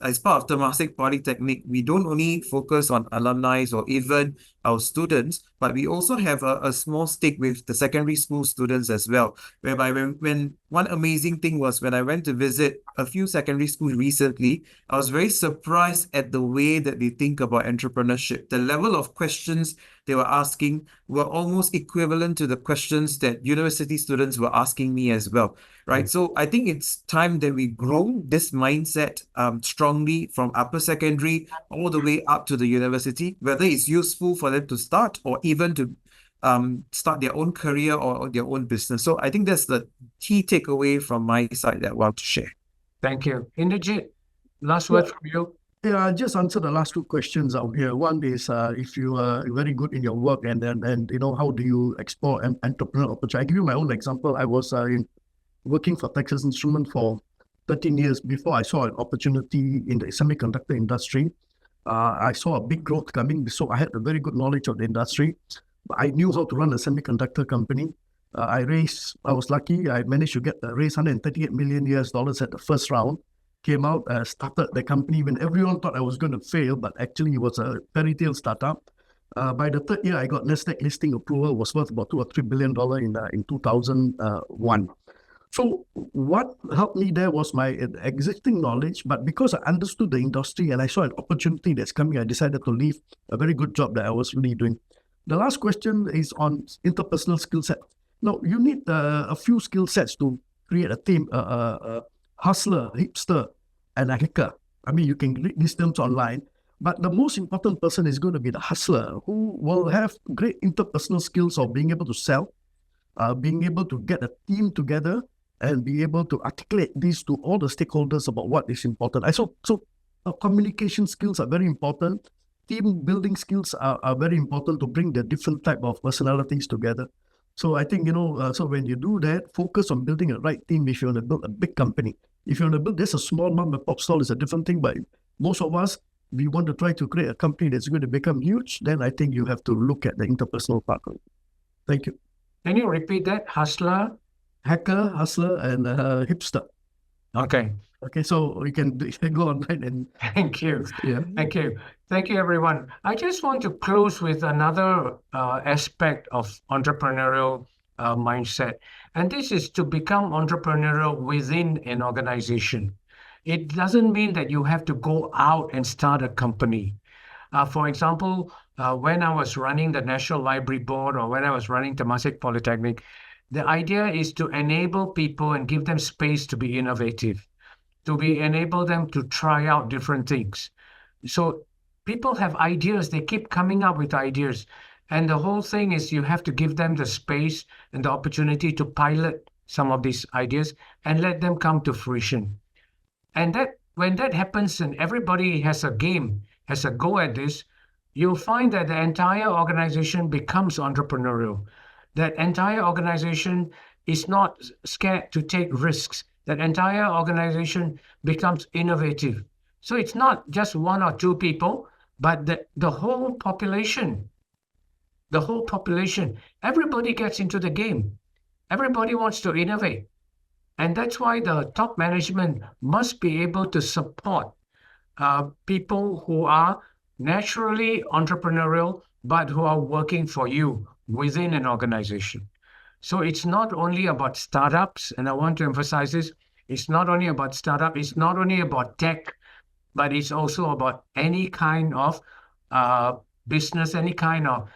As part of Temasek Polytechnic, we don't only focus on alumni or even our students, but we also have a small stake with the secondary school students as well. Whereby when one amazing thing was when I went to visit a few secondary schools recently, I was very surprised at the way that they think about entrepreneurship. The level of questions they were asking were almost equivalent to the questions that university students were asking me as well, right? So I think it's time that we grow this mindset strongly from upper secondary all the way up to the university, whether it's useful for them to start or even to start their own career or their own business. So I think that's the key takeaway from my side that I want to share. Thank you. Indrajit, last word from you. Yeah, I'll just answer the last two questions out here. One is if you are very good in your work and how do you explore an entrepreneurial opportunity? I give you my own example. I was working for Texas Instruments for 13 years before I saw an opportunity in the semiconductor industry. I saw a big growth coming, so I had a very good knowledge of the industry. I knew how to run a semiconductor company. I was lucky. I managed to raise $138 million at the first round. Came out, started the company when everyone thought I was going to fail, but actually it was a fairy tale startup. By the third year, I got Nasdaq listing approval. It was worth about $2 or $3 billion in 2001. So what helped me there was my existing knowledge, but because I understood the industry and I saw an opportunity that's coming, I decided to leave a very good job that I was really doing. The last question is on interpersonal skill set. Now, you need a few skill sets to create a team, hustler, hipster, and a hacker. I mean, you can read these terms online, but the most important person is going to be the hustler who will have great interpersonal skills of being able to sell, being able to get a team together, and be able to articulate these to all the stakeholders about what is important. So communication skills are very important. Team building skills are very important to bring the different type of personalities together. So I think, so when you do that, focus on building a right team if you want to build a big company. If you want to build just a small mom and pop stall, is a different thing. But most of us, we want to try to create a company that's going to become huge, then I think you have to look at the interpersonal part. Thank you. Can you repeat that? Hustler? Hacker, hustler, and hipster. Okay. Okay, so you can go online and... Thank you. Yeah. Thank you. Thank you, everyone. I just want to close with another aspect of entrepreneurial mindset. And this is to become entrepreneurial within an organization. It doesn't mean that you have to go out and start a company. For example, when I was running the National Library Board or when I was running Temasek Polytechnic, the idea is to enable people and give them space to be innovative, to enable them to try out different things. So people have ideas, they keep coming up with ideas. And the whole thing is you have to give them the space and the opportunity to pilot some of these ideas and let them come to fruition. And that when that happens and everybody has a go at this, you'll find that the entire organization becomes entrepreneurial. That entire organization is not scared to take risks. That entire organization becomes innovative. So it's not just one or two people, but the whole population. The whole population. Everybody gets into the game. Everybody wants to innovate. And that's why the top management must be able to support people who are naturally entrepreneurial, but who are working for you within an organization. So it's not only about startups, and I want to emphasize this, It's not only about startup, it's not only about tech, but it's also about any kind of business, any kind of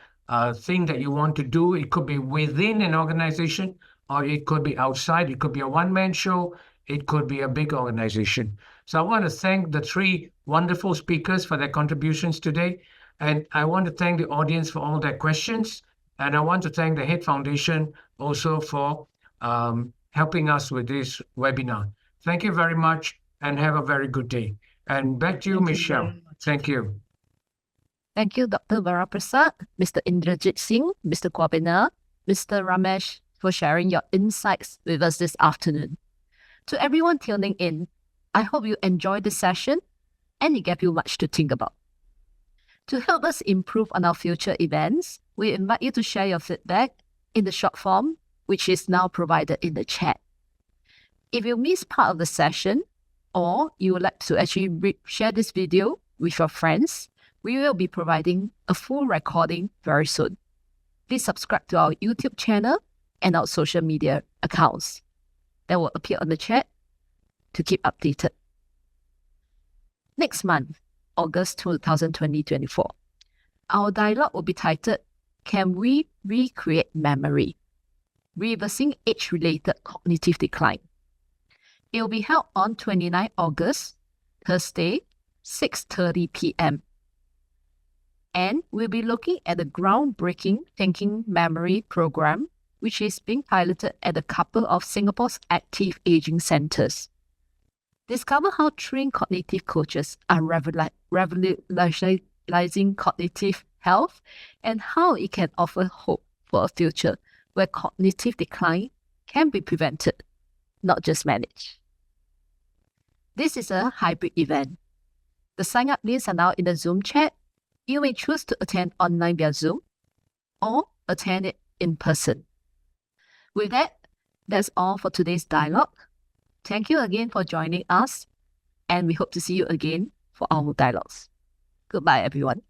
thing that you want to do. It could be within an organization, or it could be outside. It could be a one-man show. It could be a big organization. So I want to thank the three wonderful speakers for their contributions today. And I want to thank the audience for all their questions. And I want to thank the Head Foundation also for helping us with this webinar. Thank you very much and have a very good day. And back to you, Michelle. Thank you. Thank you, Dr. Varaprasad, Mr. Indrajit Singh, Mr. Kwabena, Mr. Ramesh, for sharing your insights with us this afternoon. To everyone tuning in, I hope you enjoyed this session and it gave you much to think about. To help us improve on our future events, we invite you to share your feedback in the short form, which is now provided in the chat. If you missed part of the session, or you would like to actually share this video with your friends, we will be providing a full recording very soon. Please subscribe to our YouTube channel and our social media accounts that will appear on the chat to keep updated. Next month, August 2024, our dialogue will be titled, Can We Recreate Memory? Reversing Age-Related Cognitive Decline. It will be held on 29 August, Thursday, 6:30 p.m. And we'll be looking at the groundbreaking Thinking Memory program, which is being piloted at a couple of Singapore's active aging centres. Discover how trained cognitive coaches are revolutionizing cognitive health and how it can offer hope for a future where cognitive decline can be prevented, not just managed. This is a hybrid event. The sign-up links are now in the Zoom chat. You may choose to attend online via Zoom or attend it in person. With that, that's all for today's dialogue. Thank you again for joining us, and we hope to see you again for our dialogues. Goodbye, everyone.